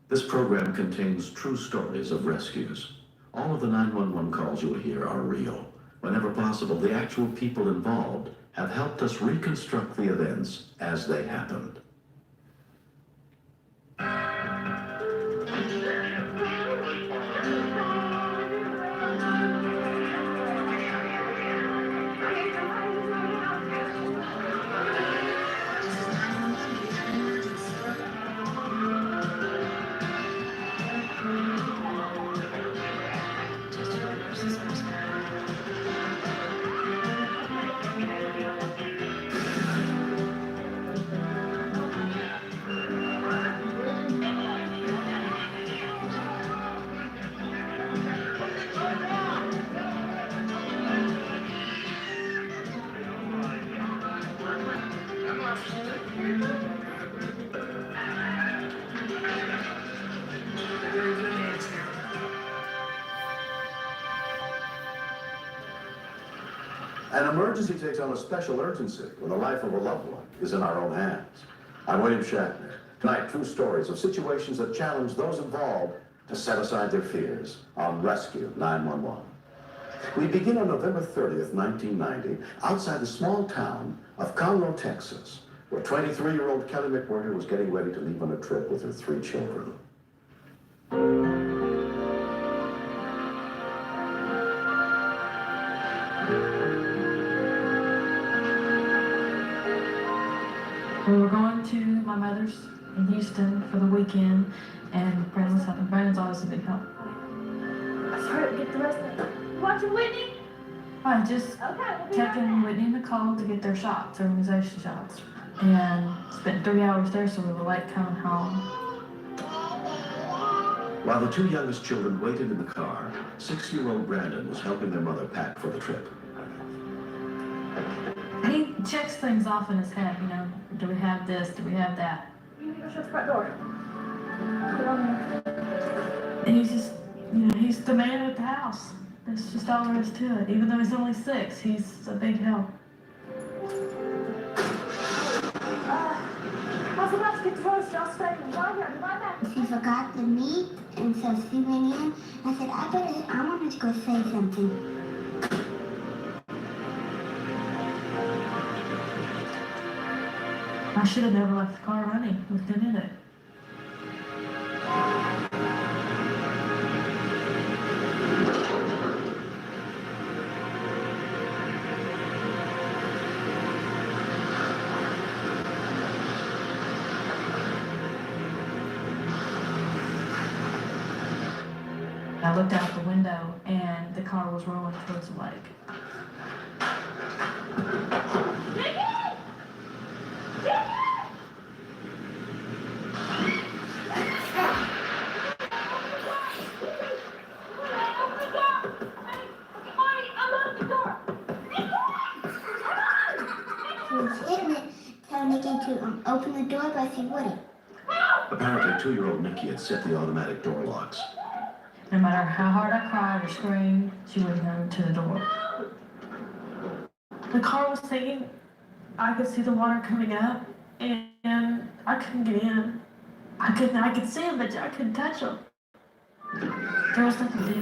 This program contains true stories of rescues. All of the 911 calls you will hear are real. Whenever possible, the actual people involved have helped us reconstruct the events as they happened. An emergency takes on a special urgency when the life of a loved one is in our own hands. I'm William Shatner. Tonight, true stories of situations that challenge those involved to set aside their fears on Rescue 911. We begin on November 30th, 1990, outside the small town of Conroe, Texas, where 23-year-old Kelly McWhirter was getting ready to leave on a trip with her 3 children. We were going to my mother's in Houston for the weekend, and Brandon was helping. Brandon's always a big help. Let's hurry up, get the rest of it. Watching Whitney? I just taking Whitney and Nicole to get their shots, their immunization shots, and spent 3 hours there, so we were late coming home. While the 2 youngest children waited in the car, 6-year-old Brandon was helping their mother pack for the trip. He checks things off in his head, you know, do we have this, do we have that? You need to shut the front door. Put it on there. And he's just, you know, he's the man at the house. That's just all there is to it. Even though he's only 6, he's a big help. I was about to get divorced, y'all staying right here. Be right back. She forgot the meat, and so she went in. I said, I wanted to go say something. I should have never left the car running with them in it. I looked out the window and the car was rolling towards the lake. Telling Nikki to open the door, but she wouldn't. Apparently, 2-year-old Nikki had set the automatic door locks. No matter how hard I cried or screamed, she wouldn't come to the door. The car was sinking. I could see the water coming up, and I couldn't get in. I could see him, but I couldn't touch him. There was nothing to do.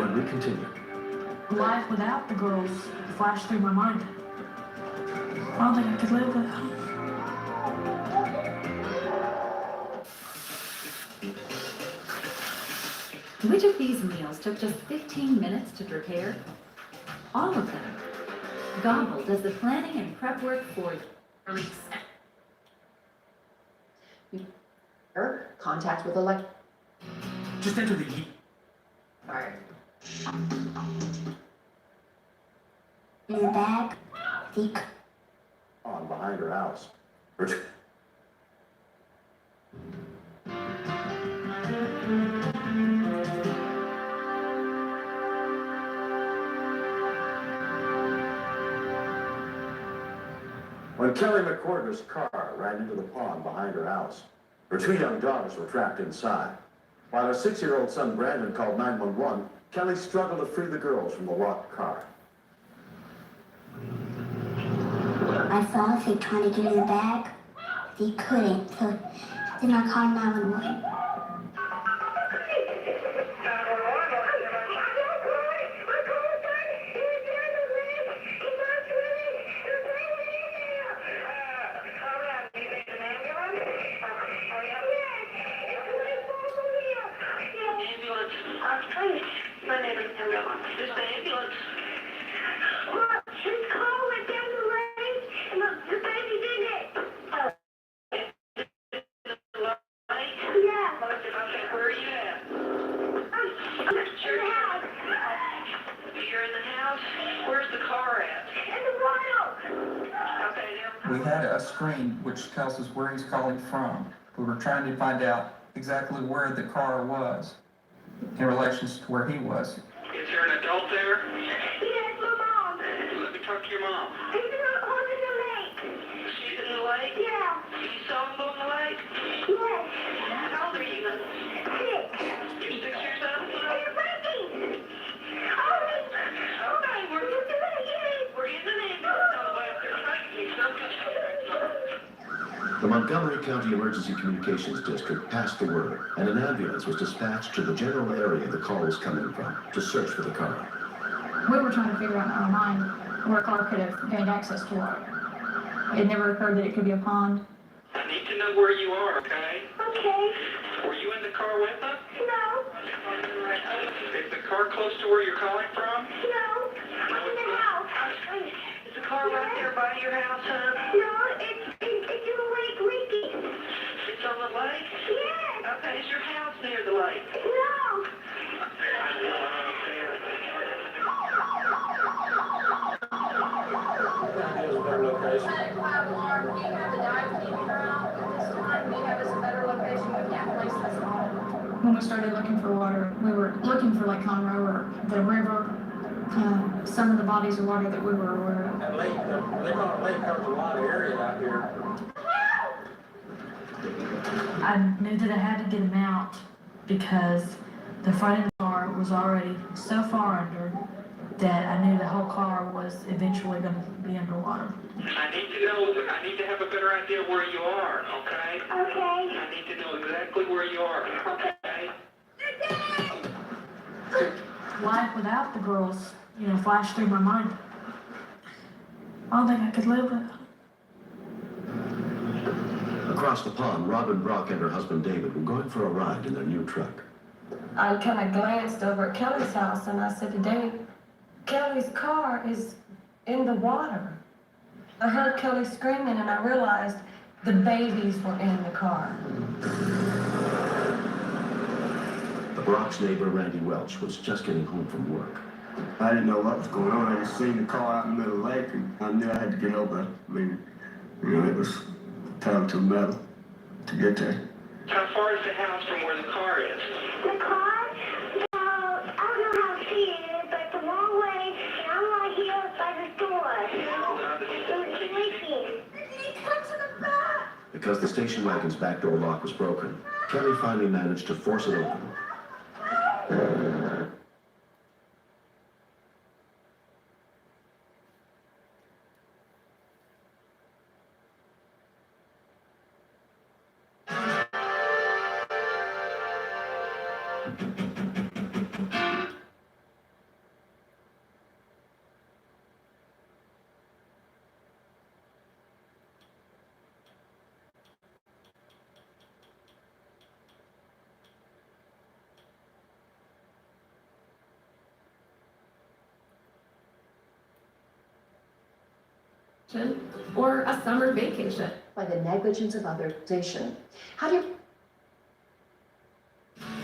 When we continue, Life without the girls flashed through my mind. I don't think I could live without them. Which of these meals took just 15 minutes to prepare? All of them. Gobble does the planning and prep work for you. Contact with elect. Just enter the Alright. In the bag, on behind her house. When Kelly McWhirter's car ran into the pond behind her house, her 2 young daughters were trapped inside. While her 6-year-old son Brandon called 911, Kelly struggled to free the girls from the locked car. I saw she trying to get in the bag. She couldn't, so then I called 911. We had a screen which tells us where he's calling from. We were trying to find out exactly where the car was in relation to where he was. Is there an adult there? Yes, my mom. Let me talk to your mom. She's in the lake. She's in the lake? Yeah. You saw him go in the lake? Yes. How old are you? 6. You're 6 years old? The Montgomery County Emergency Communications District passed the word, and an ambulance was dispatched to the general area the call was coming from to search for the car. We were trying to figure out in our mind where a car could have gained access to water. It never occurred that it could be a pond. I need to know where you are, okay? Okay. Were you in the car with us? No. Is the car close to where you're calling from? No. I'm in the house. Is the car right there by your house, huh? No, it's in the lake leaking. It's on the lake? Yes. Okay, is your house near the lake? No. When we started looking for water, we were looking for Lake Conroe or the river, some of the bodies of water that we were aware of. That lake, they call it lake, covers a lot of area out here. I knew that I had to get him out because the front of the car was already so far under that I knew the whole car was eventually going to be underwater. I need to have a better idea where you are, okay? Okay. I need to know exactly where you are, okay? Life without the girls, flashed through my mind. I don't think I could live with it. Across the pond, Robin Brock and her husband David were going for a ride in their new truck. I kind of glanced over at Kelly's house and I said to Dave, Kelly's car is in the water. I heard Kelly screaming and I realized the babies were in the car. The Brock's neighbor, Randy Welch, was just getting home from work. I didn't know what was going on. I just seen the car out in the middle of the lake, and I knew I had to get over. I mean, it was time to metal to get there. How far is the house from where the car is? The car? Well, I don't know how to see it, but it's a long way, and I'm right here by the door. It was leaking. Come to the back. Because the station wagon's back door lock was broken, Kelly finally managed to force it open. Or a summer vacation. By the negligence of others. How do you...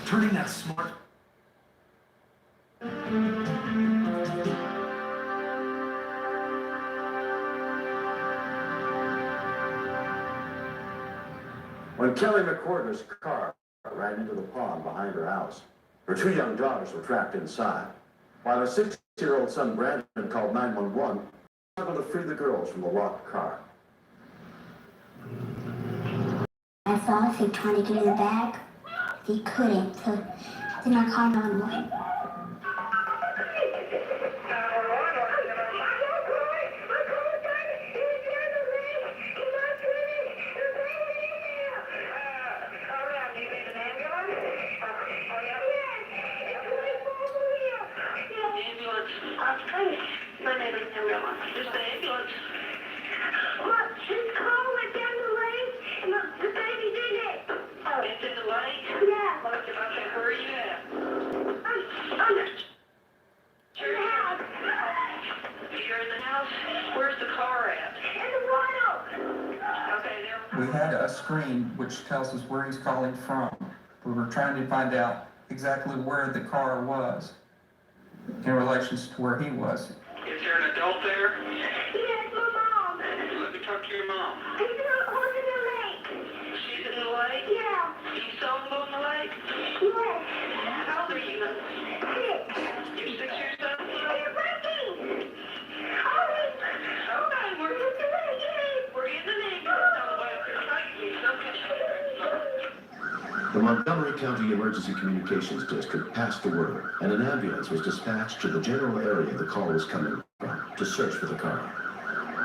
Turning that smart. When Kelly McCordner's car ran into the pond behind her house, her two young daughters were trapped inside, while her 6-year-old son Brandon called 911, struggled to free the girls from the locked car. I saw Sig trying to get in the bag. He couldn't, so then I called 911. Just the ambulance. Look, his car went down the lake, and the baby's in it. It's in the lake? Yeah. Okay, where are you at? I'm in the house. You're in the house? Where's the car at? In the water. Okay, there. We had a screen which tells us where he's calling from. We were trying to find out exactly where the car was in relation to where he was. Is there an adult there? Yes, my mom. Let me talk to your mom. He's in the lake. She's in the lake? Yeah. You saw him go in the lake? Yes. How old are you? 6. You're 6 years old? He's leaking. Okay, we're in the The Montgomery County Emergency Communications District passed the word, and an ambulance was dispatched to the general area the call was coming from to search for the car.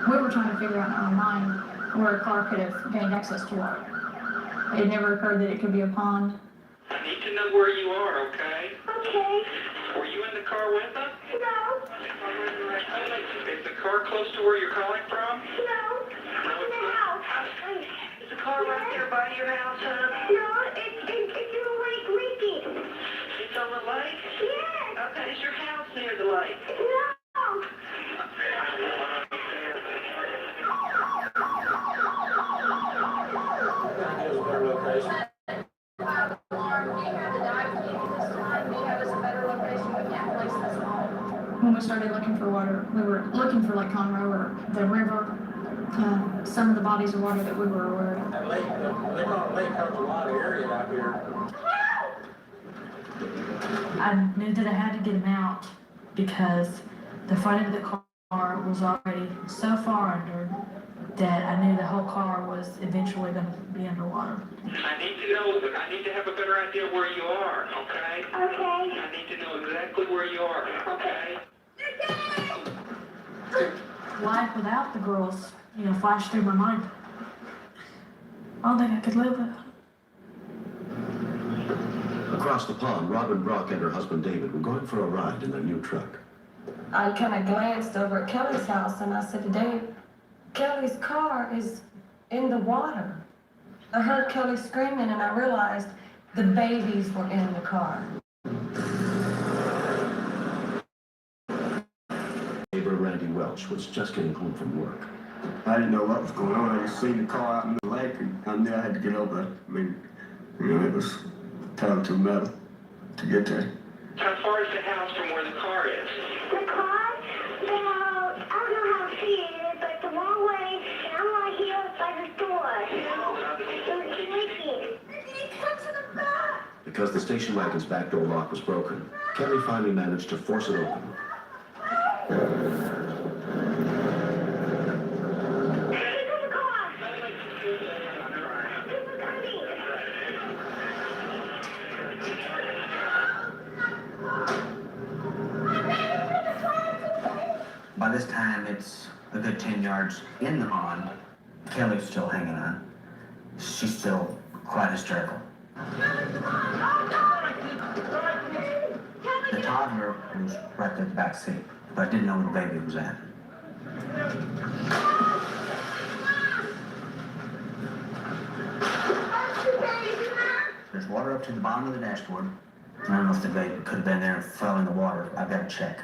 We were trying to figure out in our mind where a car could have gained access to water. It never occurred that it could be a pond. I need to know where you are, okay? Okay. Were you in the car with us? No. Is the car close to where you're calling from? No. No, it's In the not. house. Is the car right there by your house, huh? No, it's in the lake leaking. It's on the lake? Yes. Okay, is your house near the lake? No. When we started looking for water, we were looking for Lake Conroe or the river, some of the bodies of water that we were aware of. That lake, lake covers a lot of area out here. I knew that I had to get him out because the front of the car was already so far under that I knew the whole car was eventually going to be underwater. I need to have a better idea where you are, okay? Okay. I need to know exactly where you are, okay? Life without the girls, flashed through my mind. I don't think I could live without them. Across the pond, Robin Brock and her husband David were going for a ride in their new truck. I kind of glanced over at Kelly's house and I said to Dave, Kelly's car is in the water. I heard Kelly screaming and I realized the babies were in the car. Neighbor Randy Welch was just getting home from work. I didn't know what was going on. I just seen the car out in the lake, and I knew I had to get over. I mean, it was time to metal to get there. How far is the house from where the car is? The car, about, I don't know how to see it, but it's a long way, and I'm right here by the door. It was leaking. Come to the back. Because the station wagon's back door lock was broken, Kelly finally managed to force it open. By this time, it's a good 10 yards in the pond. Kelly's still hanging on. She's still quite hysterical. The toddler was right there in the back seat, but I didn't know where the baby was at. There's water up to the bottom of the dashboard. I don't know if the baby could have been there and fell in the water. I've got to check.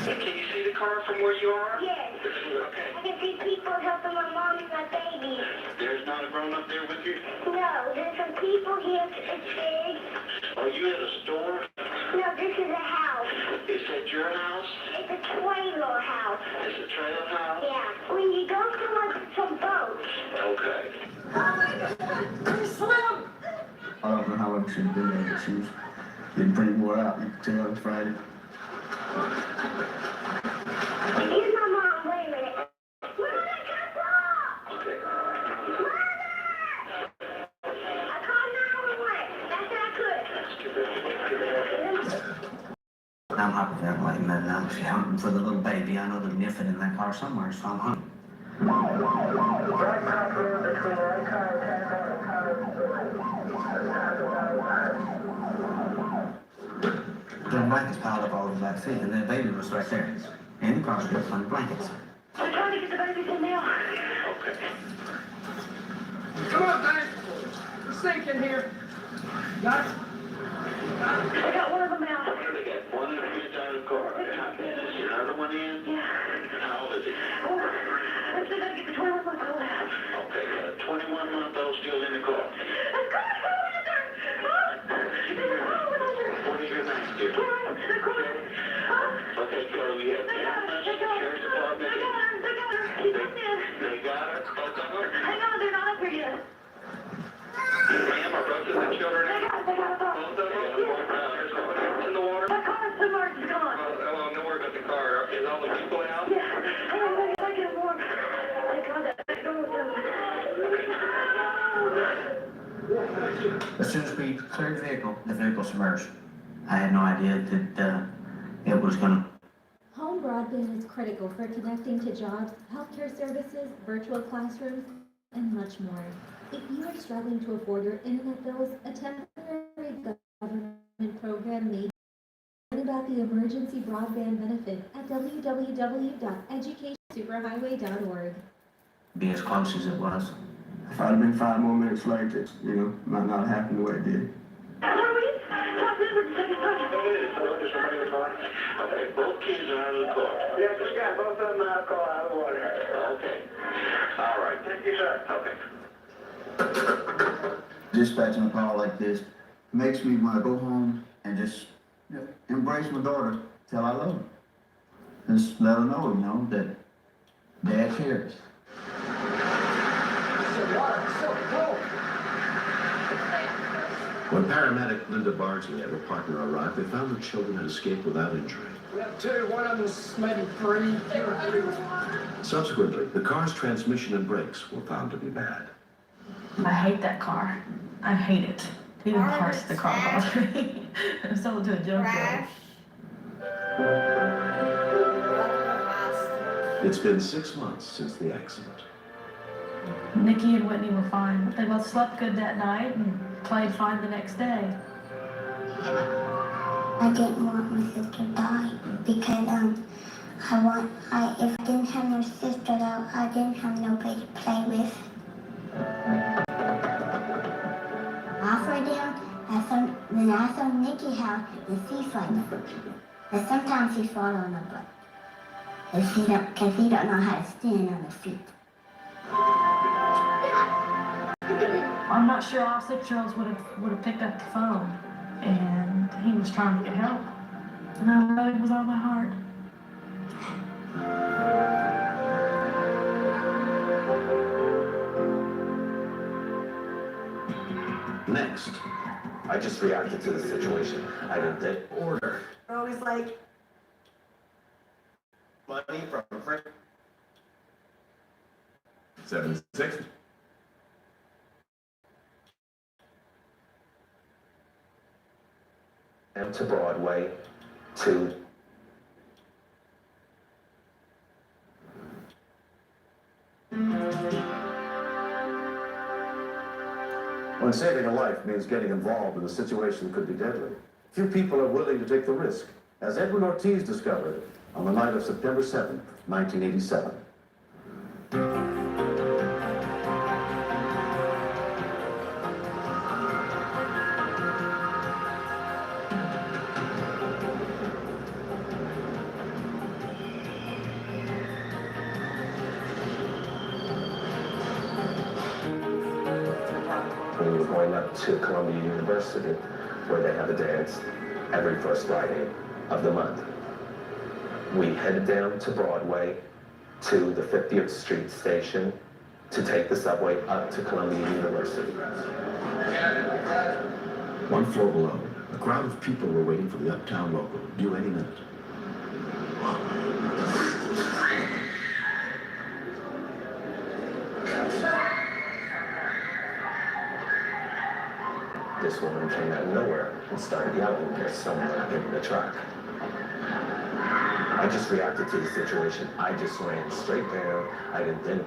Can you see the car from where you are? Yes. Okay. I can see people helping my mom and my baby. There's not a grown up there with you? No, there's some people here. It's big. Are you at a store? No, this is a house. Is that your house? It's a trailer house. It's a trailer house? Yeah. When you go to some boats. Okay. Swim! I don't know how long she'd been there, but she was getting pretty wore out. You could tell on Friday. Here's my mom. Wait a minute. Mother, come on! Okay. I called 911. That's what I could. I'm hyperventilating and I'm hunting for the little baby. I know they're niffing in that car somewhere, so I'm hunting. The blankets piled up all over the back seat, and the baby was right there. And the car was built under blankets. I'm trying to get the babies in now. Okay. Come on, guys. We're sinking here. Got it? I got one of them out. They got one in the inside of the car. Is there another one in? Yeah. How old is he? Oh, I still gotta get the 21-month-old out. Okay, 21-month-old still in the car. I've got to go under. What is your name, dear? Okay, Kelly, we have ambulance, sheriff's department. They got her? Both of them? Hang on, they're not up here yet. Ma'am, are both of the children in? They got it. Both of them? There's nobody else in the water? The car's submerged, it's gone. Oh, don't worry about the car. Is all the people out? Yeah. Hang on, I get warm. I got that back door with them. As soon as we cleared the vehicle submerged. I had no idea that it was going to. Home Home broadband is critical for connecting to jobs, healthcare services, virtual classrooms, and much more. If you are struggling to afford your internet bills, a temporary government program may learn about the emergency broadband benefit at www.educationsuperhighway.org. Be as close as it was. If I'd have been 5 more minutes late, it, might not have happened the way it did. Okay, both kids are out of the car. Yes, we got both of them out of the car, out of the water. Okay. All right. Thank you, sir. Okay. Dispatching a call like this makes me want to go home and just embrace my daughter till I love her. Just let her know, that Dad cares. When paramedic Linda Bardsley and her partner arrived, they found the children had escaped without injury. We have 2, one of them's maybe 3, 2 or 3. Subsequently, the car's transmission and brakes were found to be bad. I hate that car. I hate it. Even parts of the car bother me. If someone to a junkyard. It's been 6 months since the accident. Nikki and Whitney were fine. They both slept good that night and played fine the next day. I didn't want my sister to die because if I didn't have my sister though, I didn't have nobody to play with. Halfway down, then I saw Nikki how the sea fighting. But sometimes he fall on her butt. Because he don't know how to stand on his feet. I'm not sure all 6-year-olds would have picked up the phone, and he was trying to get help. And I know it was on my heart. Next, I just reacted to the situation. I didn't take order. We're always like, Money from a friend. 7-6. And to Broadway, to When saving a life means getting involved in a situation that could be deadly, few people are willing to take the risk, as Edwin Ortiz discovered on the night of September 7th, 1987. We were going up to Columbia University, where they have a dance every first Friday of the month. We headed down to Broadway to the 50th Street station to take the subway up to Columbia University. 1 floor below, a crowd of people were waiting for the uptown local, due any minute. This woman came out of nowhere and started yelling, "There's someone in the truck." I just reacted to the situation. I just ran straight down. I didn't think.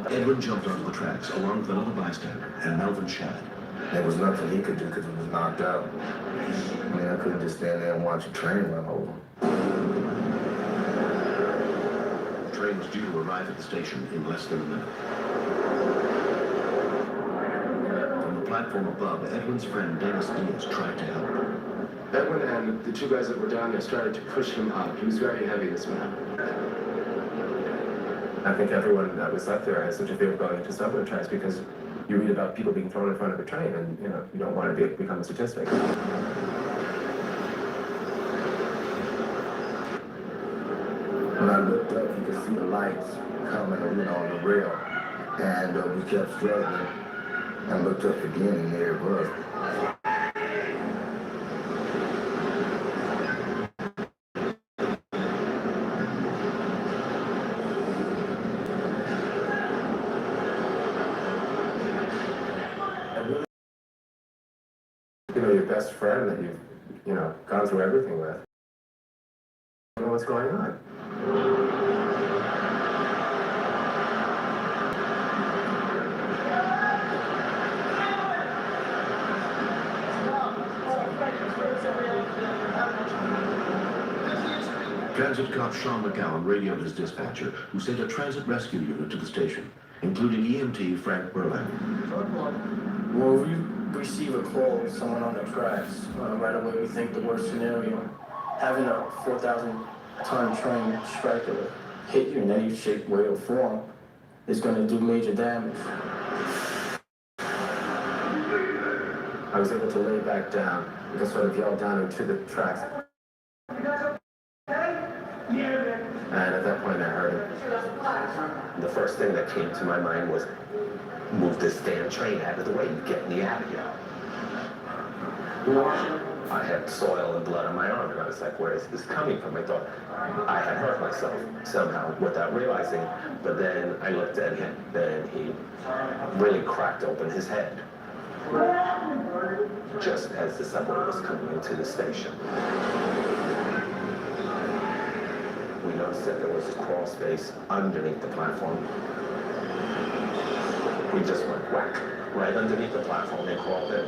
Edwin jumped onto the tracks along with another bystander and Melvin Shad. There was nothing he could do because he was knocked out. I mean, I couldn't just stand there and watch a train run over. The train was due to arrive at the station in less than a minute. From the platform above, Edwin's friend Dennis Diaz tried to help. Edwin and the 2 guys that were down there started to push him up. He was very heavy, this man. I think everyone that was up there has such a fear of going into subway tracks because you read about people being thrown in front of a train and, you don't want to become a statistic. When I looked up, you could see the lights coming on the rail. And we kept struggling and looked up again and there it was. Your best friend that you've, gone through everything with. You don't know what's going on. Transit cop Sean McGowan radioed his dispatcher, who sent a transit rescue unit to the station, including EMT Frank Berlin. Well, we receive a call of someone on the tracks. Right away, we think the worst scenario. Having a 4,000-ton train strike or hit you in any shape, way, or form is going to do major damage. I was able to lay back down and just sort of yell down into the tracks. And at that point I heard it. The first thing that came to my mind was, move this damn train out of the way and get me out of here. I had soil and blood on my arm, and I was like, where is this coming from? I thought I had hurt myself somehow without realizing. But then I looked at him, and he really cracked open his head just as the subway was coming into the station. We noticed that there was a crawl space underneath the platform. We just went whack right underneath the platform and crawled in.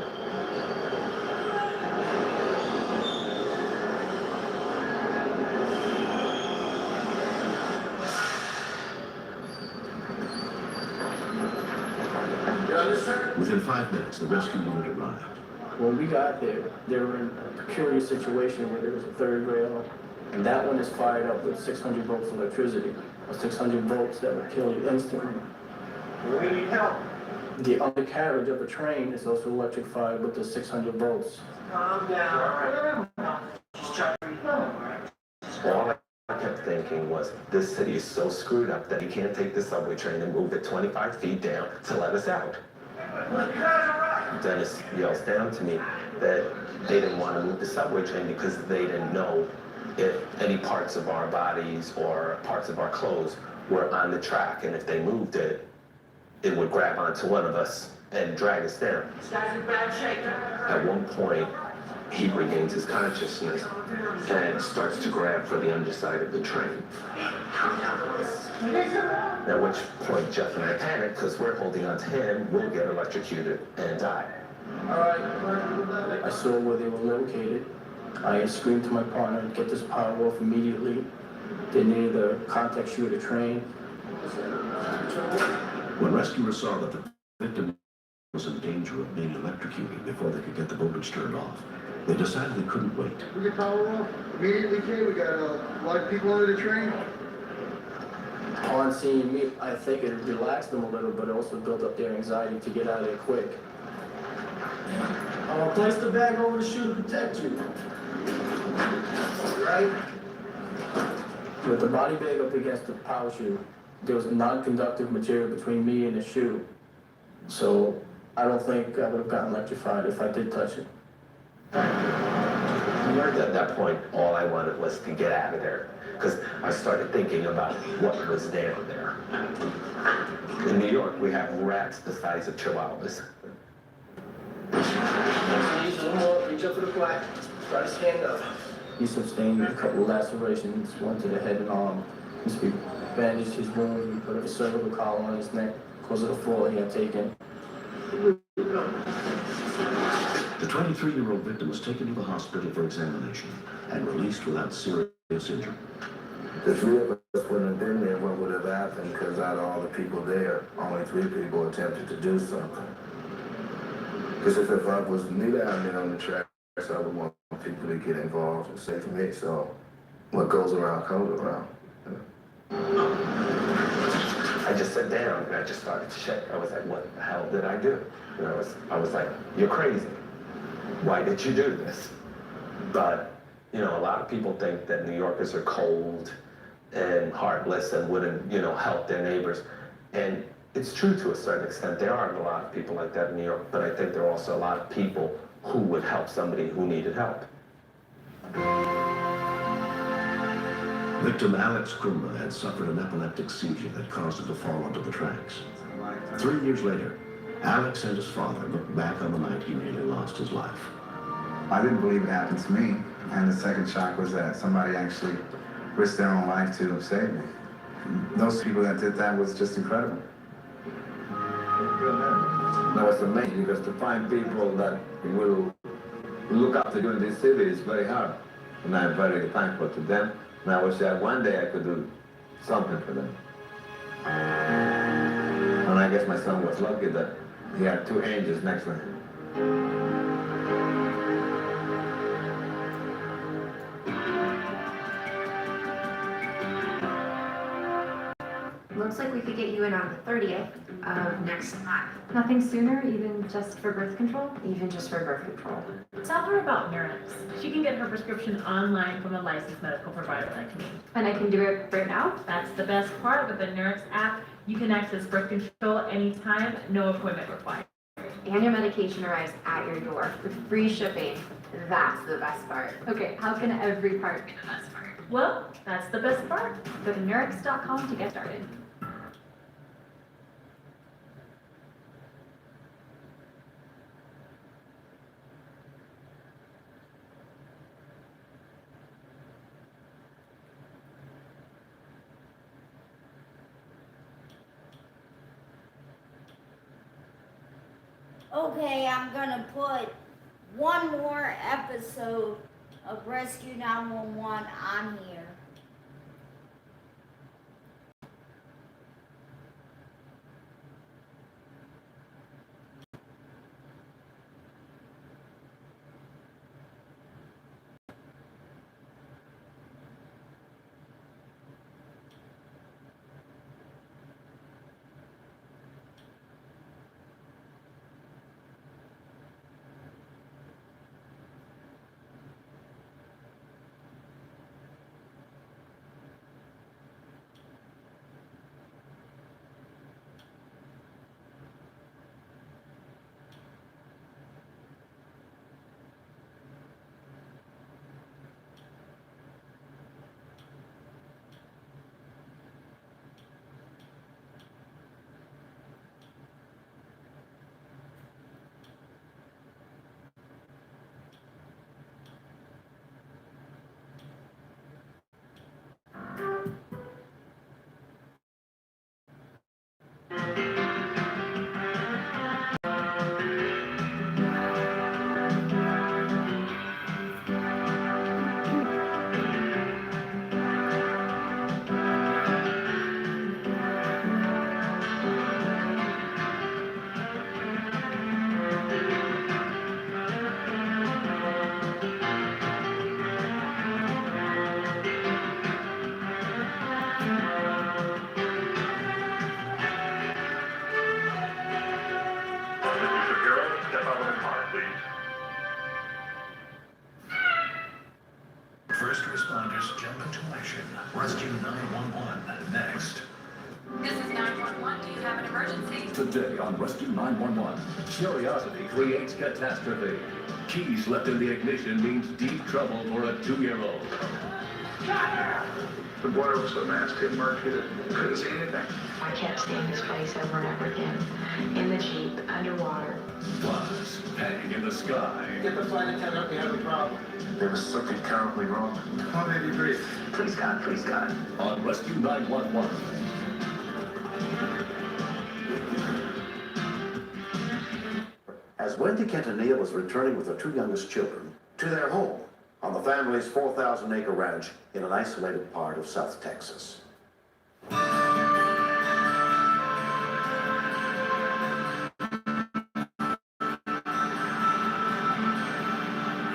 Within 5 minutes, the rescue unit arrived. When we got there, they were in a peculiar situation where there was a third rail, and that one is fired up with 600 volts of electricity, or 600 volts that would kill you instantly. We need help. The undercarriage of the train is also electrified with the 600 volts. Calm down. All I kept thinking was, this city is so screwed up that you can't take the subway train and move it 25 feet down to let us out. Dennis yells down to me that they didn't want to move the subway train because they didn't know if any parts of our bodies or parts of our clothes were on the track, and if they moved it, it would grab onto one of us and drag us down. This guy's in bad shape. At one point, he regains his consciousness and starts to grab for the underside of the train. At which point Jeff and I panic because we're holding on to him, we'll get electrocuted and die. I saw where they were located. I screamed to my partner, get this power off immediately. They needed to contact shoot the train. When rescuers saw that the victim was in danger of being electrocuted before they could get the voltage turned off, they decided they couldn't wait. We get power off immediately, kid. We got a lot of people under the train. On seeing me, I think it relaxed them a little, but also built up their anxiety to get out of there quick. Place the bag over the shoe to protect you. Right? With the body bag up against the power shoe, there was non-conductive material between me and the shoe. So I don't think I would have gotten electrified if I did touch it. At that point, all I wanted was to get out of there, because I started thinking about what was down there. In New York, we have rats the size of chihuahuas. Reach up to the flat, try to stand up. He sustained a couple of lacerations, one to the head and arm. We bandaged his wound, we put a cervical collar on his neck because of the fall he had taken. The 23-year-old victim was taken to the hospital for examination and released without serious injury. The three of us wouldn't have been there, what would have happened? Because out of all the people there, only 3 people attempted to do something. Because if I was me down there on the tracks, I would want people to get involved and save me. So what goes around comes around. I just sat down and I just started to shake. I was like, what the hell did I do? You know, I was like, you're crazy. Why did you do this? But, you know, a lot of people think that New Yorkers are cold and heartless and wouldn't, you know, help their neighbors. And it's true to a certain extent. There are a lot of people like that in New York, but I think there are also a lot of people who would help somebody who needed help. Victim Alex Krumba had suffered an epileptic seizure that caused him to fall onto the tracks. 3 years later, Alex and his father looked back on the night he nearly lost his life. I didn't believe it happened to me. And the second shock was that somebody actually risk their own life to save me. Those people that did that was just incredible. No, it's amazing because to find people that will look after you in this city is very hard. And I'm very thankful to them. And I wish that one day I could do something for them. And I guess my son was lucky that he had two angels next to him. Looks like we could get you in on the 30th of next month. Nothing sooner, even just for birth control? Even just for birth control. Tell her about Nurix. She can get her prescription online from a licensed medical provider like me. And I can do it right now? That's the best part. With the Nurix app, you can access birth control anytime, no appointment required. And your medication arrives at your door with free shipping. That's the best part. Okay, how can every part be the best part? Well, that's the best part. Go to Nurix.com to get started. Okay, I'm gonna put one more episode of Rescue 911 on here. First responders jump into action. Rescue 911 next. This is 911. Do you have an emergency? Today on Rescue 911, curiosity creates catastrophe. Keys left in the ignition means deep trouble for a 2-year-old. The boiler was so nasty and murky that you couldn't see anything. I kept seeing his face over and over again. In the Jeep, underwater. Plus, hanging in the sky. Get the flight attendant, we have a problem. There was something terribly wrong. How may we breathe? Please God, please God. On Rescue 911. As Wendy Quintanilla was returning with her two youngest children to their home on the family's 4,000-acre ranch in an isolated part of South Texas.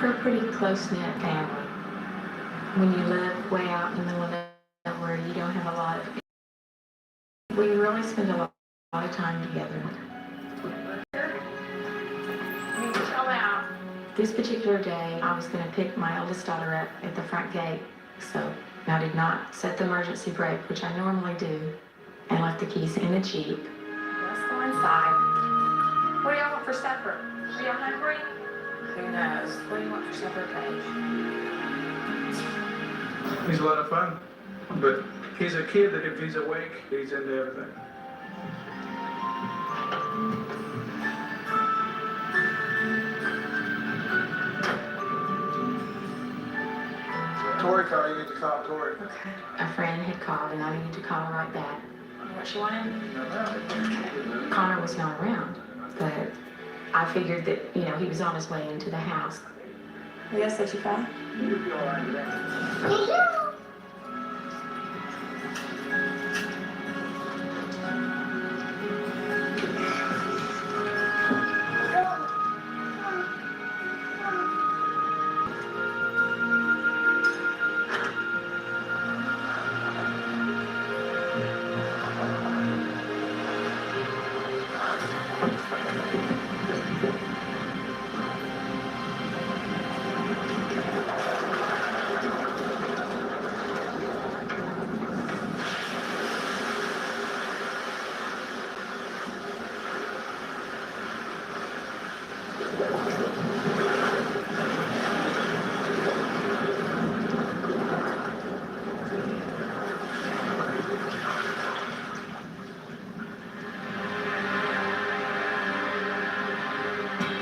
We're a pretty close-knit family. When you live way out in the middle of nowhere, you don't have a lot of... We really spend a lot of time together. Chill out. This particular day, I was going to pick my oldest daughter up at the front gate, so I did not set the emergency brake, which I normally do, and left the keys in the Jeep. Let's go inside. What do y'all want for supper? Are y'all hungry? Who knows? What do you want for supper, Paige? He's a lot of fun, but he's a kid that if he's awake, he's into everything. Tori called, you need to call Tori. A friend had called and I needed to call her right back. What she wanted? Connor was not around, but I figured that, you know, he was on his way into the house. Leo said you called?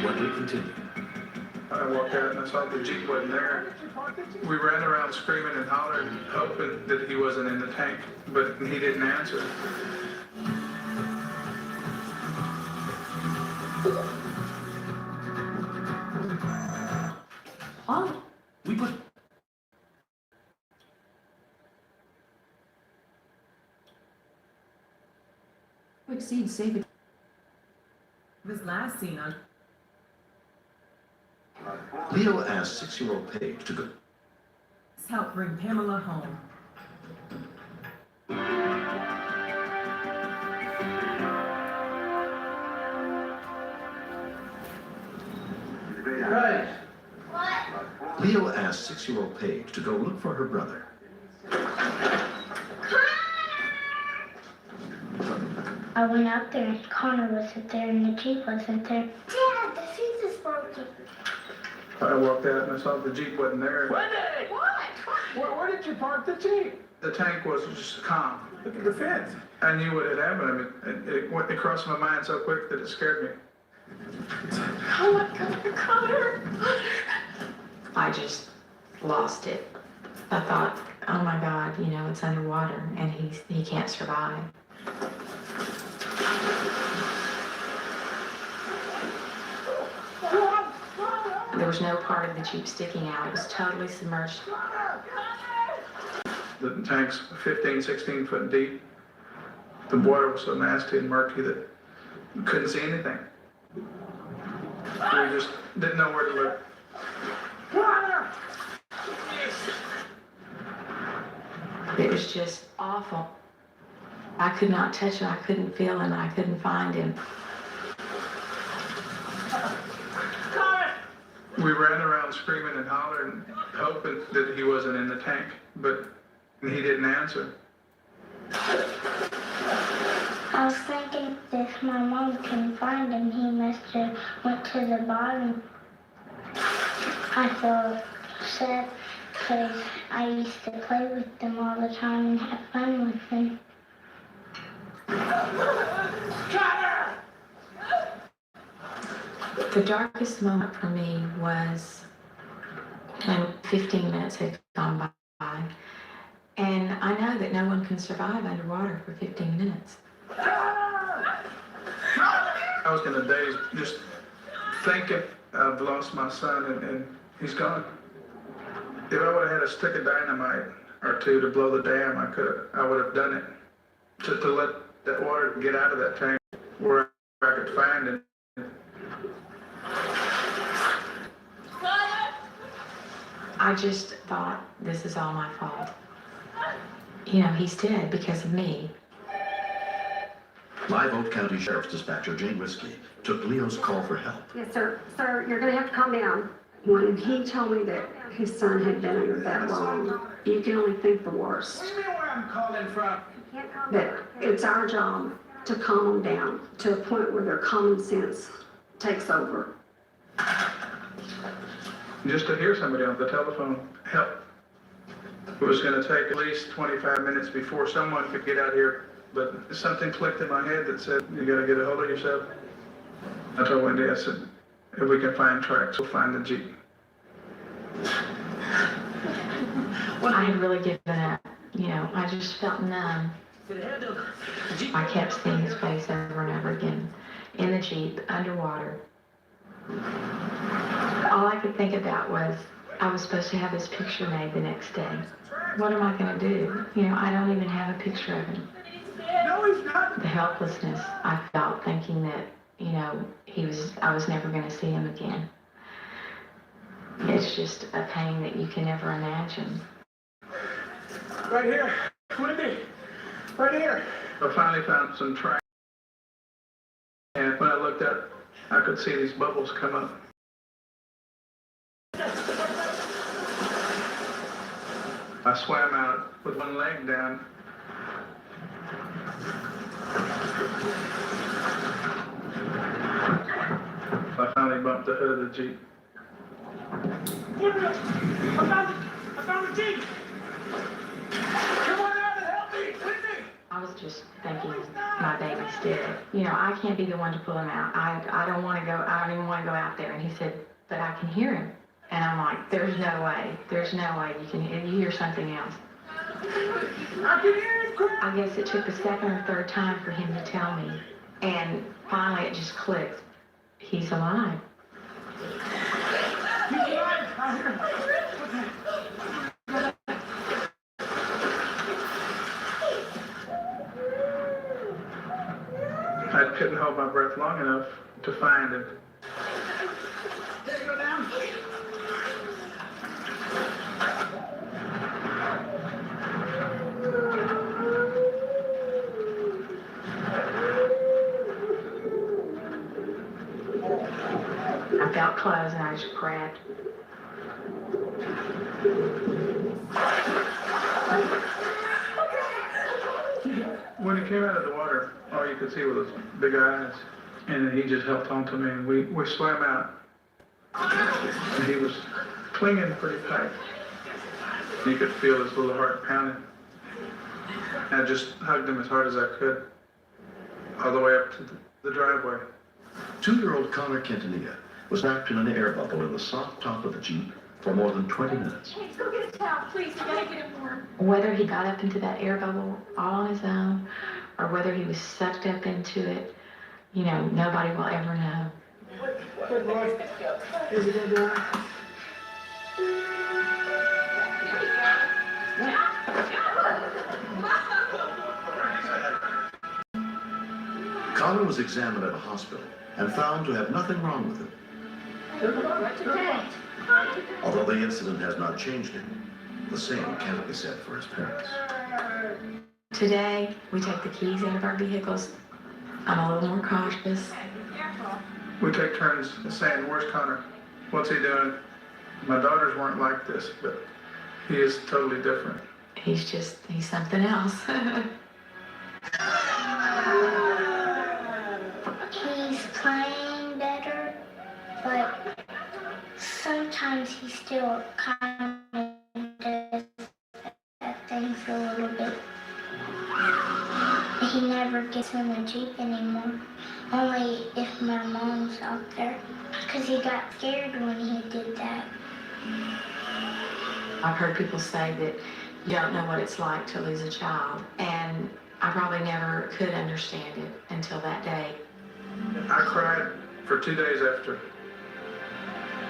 Wendy continued. I walked out and I saw the Jeep wasn't there. We ran around screaming and hollering, hoping that he wasn't in the tank, but he didn't answer. Oh, We put exceed saving. Was last seen on. Leo asked 6-year-old Paige to go. Help bring Pamela home. Right. Leo asked 6-year-old Paige to go look for her brother. I went out there and Connor wasn't there and the Jeep wasn't there. Dad, the fuse is broken. I walked out and I saw the Jeep wasn't there. Wendy! Where did you park the Jeep? The tank was just calm. Look at the fence. I knew what had happened. I mean, it crossed my mind so quick that it scared me. Oh my God, Connor! I just lost it. I thought, oh my God, you know, it's underwater and he can't survive. There was no part of the Jeep sticking out. It was totally submerged. The tank's 15, 16 foot deep. The water was so nasty and murky that we couldn't see anything. We just didn't know where to look. It was just awful. I could not touch him. I couldn't feel him. I couldn't find him. We ran around screaming and hollering, hoping that he wasn't in the tank, but he didn't answer. I was thinking if my mom can find him, he must have went to the bottom. I felt sad because I used to play with them all the time and have fun with them. The darkest moment for me was when 15 minutes had gone by. And I know that no one can survive underwater for 15 minutes. I was in a daze just thinking I've lost my son and he's gone. If I would have had a stick of dynamite or two to blow the dam, I would have done it. To let that water get out of that tank where I could find it. I just thought, this is all my fault. You know, he's dead because of me. Live Oak County Sheriff's Dispatcher Jane Whiskey took Leo's call for help. Yes, sir. Sir, you're gonna have to calm down. When he told me that his son had been under that long, you can only think the worst. You know where I'm calling from? But it's our job to calm them down to a point where their common sense takes over. Just to hear somebody on the telephone help. It was going to take at least 25 minutes before someone could get out here, but something clicked in my head that said, you got to get a hold of yourself. I told Wendy, I said, if we can find tracks, we'll find the Jeep. I had really given up. You know, I just felt numb. I kept seeing his face over and over again in the Jeep, underwater. All I could think about was I was supposed to have his picture made the next day. What am I going to do? You know, I don't even have a picture of him. The helplessness I felt thinking that, you know, I was never going to see him again. It's just a pain that you can never imagine. Right here, Wendy, right here. I finally found some trash. And when I looked up, I could see these bubbles come up. I swam out with one leg down. I finally bumped the hood of the Jeep. I found the Jeep! Come on out and help me! Whitney! I was just thinking, my baby's dead. You know, I can't be the one to pull him out. I don't want to go, I don't even want to go out there. And he said, but I can hear him. And I'm like, there's no way you can hear something else. I can hear him cry! I guess it took the second or third time for him to tell me. And finally it just clicked. He's alive. He's alive! I hear him. I couldn't hold my breath long enough to find him. Did it go down? I felt close and I just grabbed. When he came out of the water, all you could see was his big eyes. And then he just held on to me and we swam out. And he was clinging pretty tight. You could feel his little heart pounding. And I just hugged him as hard as I could, all the way up to the driveway. 2-year-old Connor Quintanilla was wrapped in an air bubble in the soft top of the Jeep for more than 20 minutes. Hey, go get a towel, please. We gotta get him warm. Whether he got up into that air bubble all on his own, or whether he was sucked up into it, you know, nobody will ever know. Good Lord. Is he gonna die? Connor was examined at a hospital and found to have nothing wrong with him. Although the incident has not changed him, the same can't be said for his parents. Today, we take the keys out of our vehicles. I'm a little more cautious. We take turns saying, where's Connor? What's he doing? My daughters weren't like this, but he is totally different. He's something else. He's playing better, but sometimes he still kind of does things a little bit. He never gets in the Jeep anymore, only if my mom's out there, because he got scared when he did that. I've heard people say that you don't know what it's like to lose a child, and I probably never could understand it until that day. I cried for 2 days after.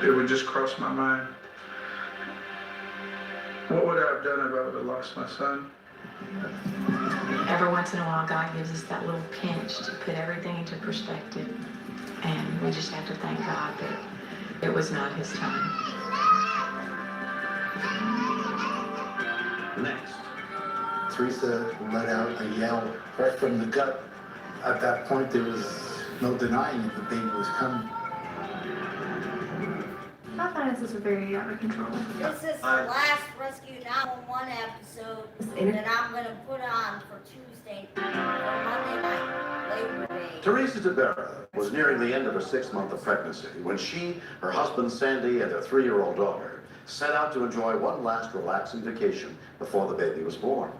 It would just cross my mind. What would I have done if I would have lost my son? Every once in a while, God gives us that little pinch to put everything into perspective, and we just have to thank God that it was not his time. Next. Teresa let out a yell right from the gut. At that point, there was no denying that the baby was coming. My finances are very out of control. This is the last Rescue 911 episode that I'm going to put on for Tuesday, for Monday night, Labor Day. Teresa DeBerra was nearing the end of her 6th month of pregnancy when she, her husband Sandy, and their 3-year-old daughter set out to enjoy one last relaxing vacation before the baby was born.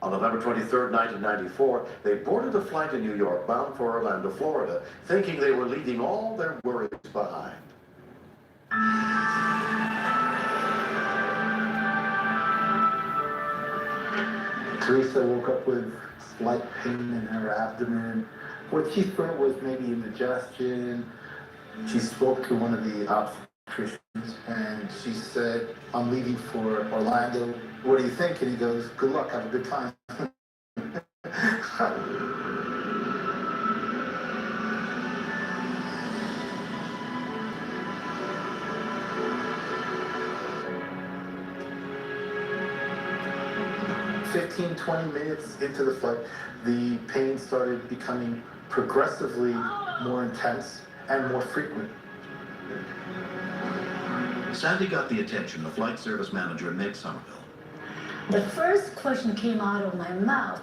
On November 23rd, 1994, they boarded a flight in New York bound for Orlando, Florida, thinking they were leaving all their worries behind. Teresa woke up with slight pain in her abdomen. What she thought was maybe indigestion. She spoke to one of the obstetricians and she said, I'm leaving for Orlando. What do you think? And he goes, good luck, have a good time. 15, 20 minutes into the flight, the pain started becoming progressively more intense and more frequent. Sandy got the attention of Flight Service Manager Meg Somerville. The first question came out of my mouth.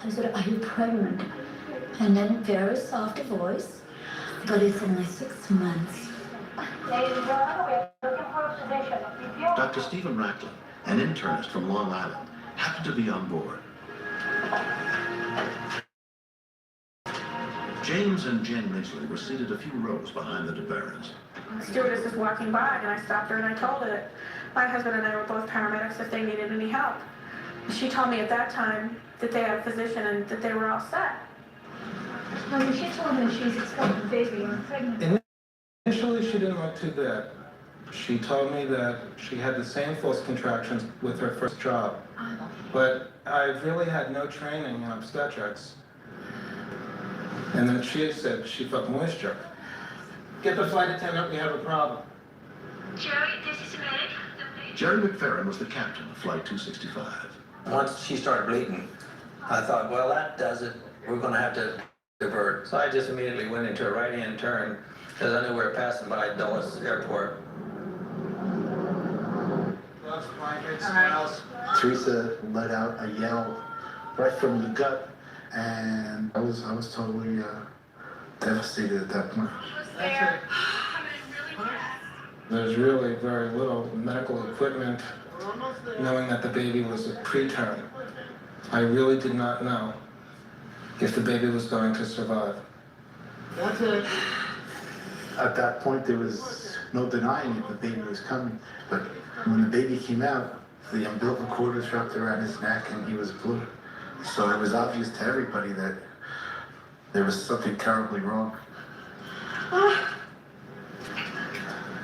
I said, are you pregnant? And then very soft voice, but it's only 6 months. Dr. Stephen Racklin, an internist from Long Island, happened to be on board. James and Jen Ridgely were seated a few rows behind the DeBarons. The stewardess was walking by and I stopped her and I told her that my husband and I were both paramedics if they needed any help. She told me at that time that they had a physician and that they were all set. I mean, she told me she was expecting a baby or pregnant. Initially, she didn't look too bad. She told me that she had the same forced contractions with her first job. But I really had no training in obstetrics. And then she said she felt moisture. Get the flight attendant, we have a problem. Jerry, this is Meg. Jerry McFerrin was the captain of Flight 265. Once she started bleeding, I thought, well, that does it. We're going to have to divert. So I just immediately went into a right-hand turn because I knew we were passing by Dulles Airport. Gloves, blankets, towels. Teresa let out a yell right from the gut, and I was totally devastated at that point. There's really very little medical equipment. Knowing that the baby was a preterm, I really did not know if the baby was going to survive. That's it. At that point, there was no denying it, the baby was coming. But when the baby came out, the umbilical cord was wrapped around his neck and he was blue. So it was obvious to everybody that there was something terribly wrong.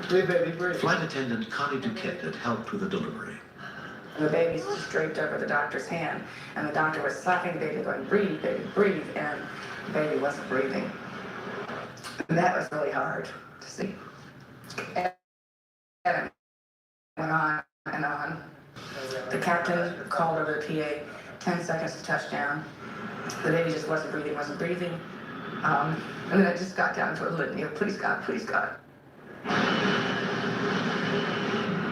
Flight attendant Connie Duquette had helped with the delivery. The baby's just draped over the doctor's hand, and the doctor was slapping the baby, going, breathe, baby, breathe, and the baby wasn't breathing. And that was really hard to see. And it went on and on. The captain called over the PA, 10 seconds to touchdown. The baby just wasn't breathing. And then it just got down to a litany of, please God, please God.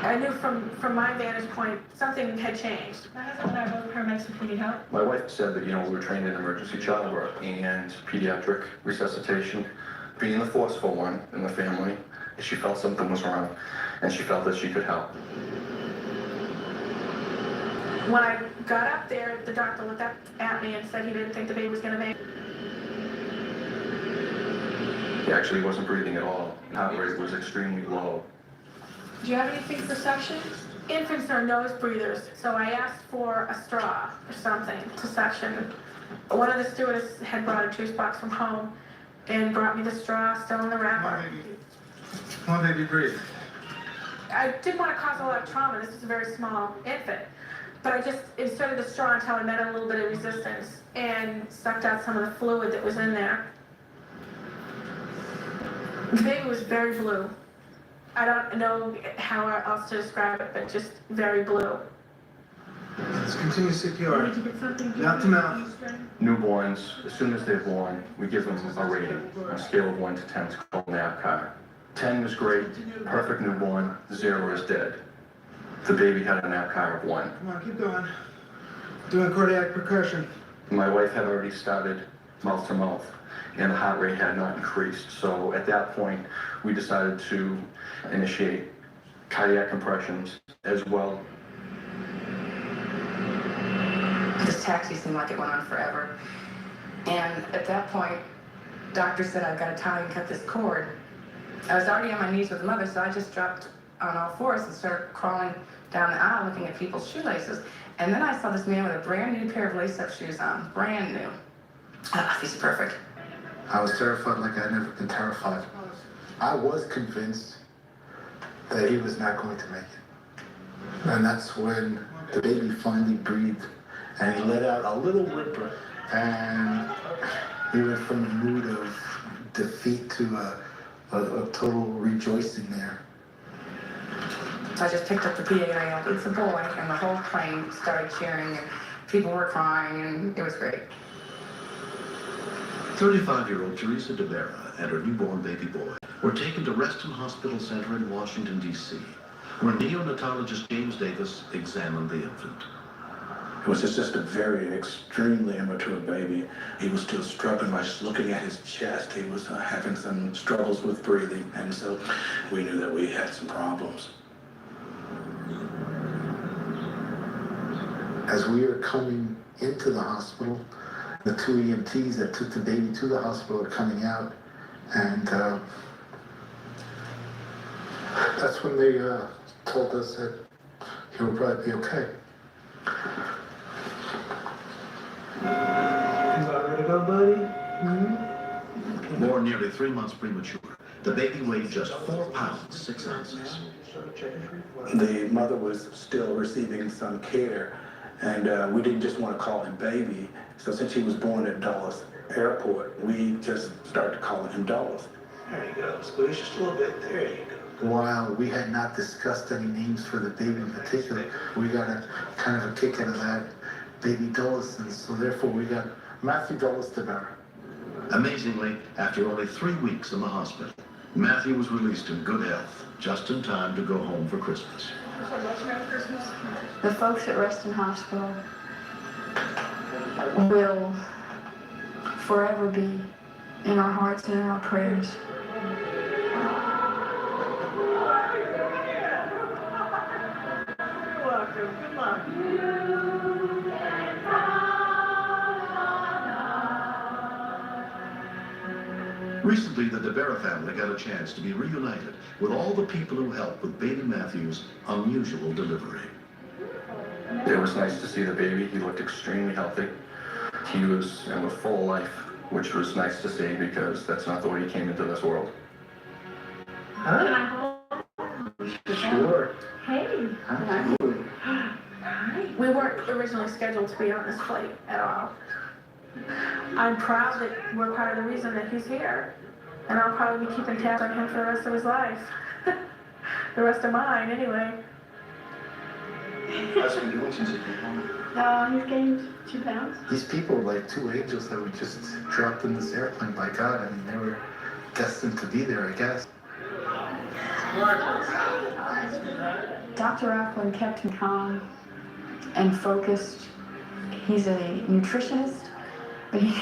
I knew from my vantage point, something had changed. My husband and I are both paramedics if we need help. My wife said that, we were trained in emergency childbirth and pediatric resuscitation, being the forceful one in the family. She felt something was wrong, and she felt that she could help. When I got up there, the doctor looked up at me and said he didn't think the baby was going to make it. He actually wasn't breathing at all. Heart rate was extremely low. Do you have anything for suction? Infants are nose breathers, so I asked for a straw or something to suction. One of the stewardess had brought a juice box from home and brought me the straw still in the wrapper. Come on, baby, breathe. I didn't want to cause a lot of trauma. This is a very small infant. But I just inserted the straw until I met a little bit of resistance and sucked out some of the fluid that was in there. The baby was very blue. I don't know how else to describe it, but just very blue. Let's continue CPR. Did you get something? Mouth to mouth. Newborns, as soon as they're born, we give them a rating on a scale of 1 to 10. It's called NAVCAR. 10 is great, perfect newborn, 0 is dead. The baby had a NAVCAR of 1. Come on, keep going. Doing cardiac percussion. My wife had already started mouth to mouth, and the heart rate had not increased. So at that point, we decided to initiate cardiac compressions as well. This taxi seemed like it went on forever. And at that point, doctor said, I've got to tie and cut this cord. I was already on my knees with the mother, so I just dropped on all fours and started crawling down the aisle looking at people's shoelaces. And then I saw this man with a brand new pair of lace-up shoes on, brand new. Ah, these are perfect. I was terrified like I'd never been terrified. I was convinced that he was not going to make it. And that's when the baby finally breathed and he let out a little whimper, and we went from a mood of defeat to a total rejoicing there. So I just picked up the PA and I yelled, "It's a boy," and the whole plane started cheering and people were crying and it was great. 35-year-old Teresa DeBera and her newborn baby boy were taken to Reston Hospital Center in Washington, D.C., where neonatologist James Davis examined the infant. It was just a very extremely immature baby. He was still struggling by just looking at his chest. He was having some struggles with breathing, and so we knew that we had some problems. As we were coming into the hospital, the two EMTs that took the baby to the hospital are coming out, and that's when they told us that he would probably be okay. You about ready to go, buddy? Born nearly 3 months premature, the baby weighed just 4 pounds, 6 ounces. The mother was still receiving some care, and we didn't just want to call him baby. So since he was born at Dulles Airport, we just started calling him Dulles. There you go. Squeeze just a little bit. There you go. While we had not discussed any names for the baby in particular, we got a kind of a kick out of that, baby Dulles, and so therefore we got Matthew Dulles DeBera. Amazingly, after only 3 weeks in the hospital, Matthew was released in good health, just in time to go home for Christmas. The folks at Reston Hospital will forever be in our hearts and in our prayers. You're welcome. Good luck. Recently, the DeBera family got a chance to be reunited with all the people who helped with baby Matthew's unusual delivery. It was nice to see the baby. He looked extremely healthy. He was in a full life, which was nice to see because that's not the way he came into this world. Sure. Hey. Absolutely. We weren't originally scheduled to be on this flight at all. I'm proud that we're part of the reason that he's here. And I'll probably be keeping tabs on him for the rest of his life. The rest of mine, anyway. How's he doing since he came home? He's gained 2 pounds. These people were like two angels that were just dropped in this airplane by God. I mean, they were destined to be there, I guess. Dr. Applin kept him calm and focused. He's a nutritionist, but he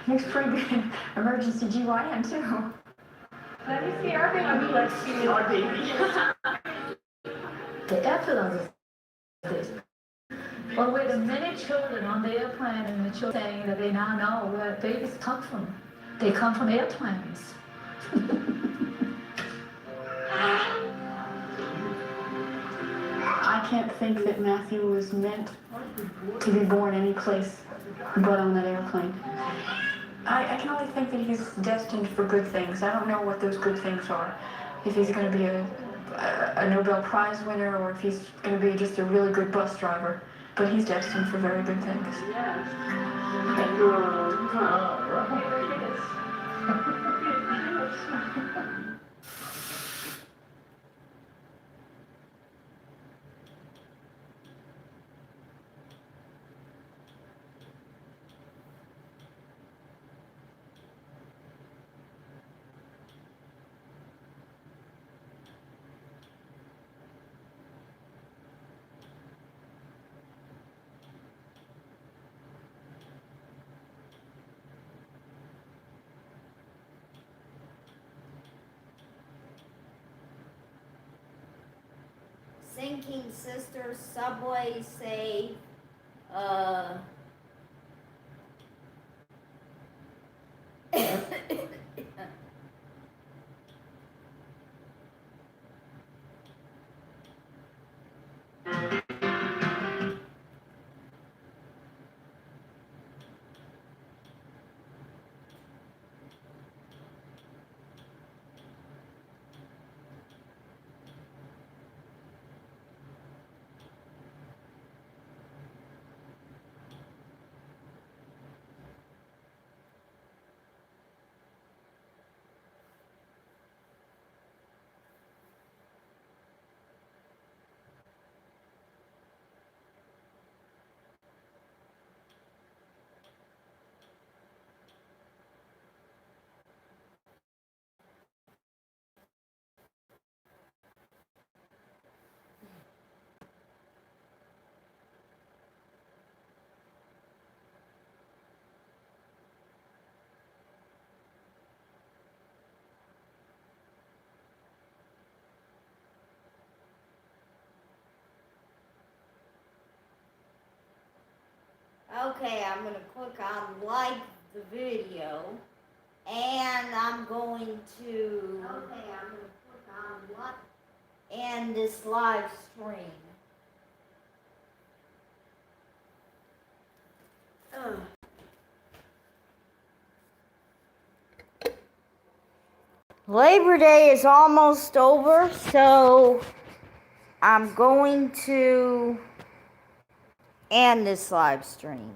makes pretty good emergency GYN too. Let me see our baby. I'd be like seeing our baby. The epilogue is this. Well, with the many children on the airplane and the children saying that they now know where babies come from. They come from airplanes. I can't think that Matthew was meant to be born any place but on that airplane. I can only think that he's destined for good things. I don't know what those good things are. If he's going to be a Nobel Prize winner or if he's going to be just a really good bus driver. But he's destined for very good things. Sinking Sisters, Subway, Safe, Okay, I'm gonna click on like the video, and I'm going to. Okay, I'm gonna click on what? And this live stream. Ugh. Labor Day is almost over, so I'm going to end this live stream.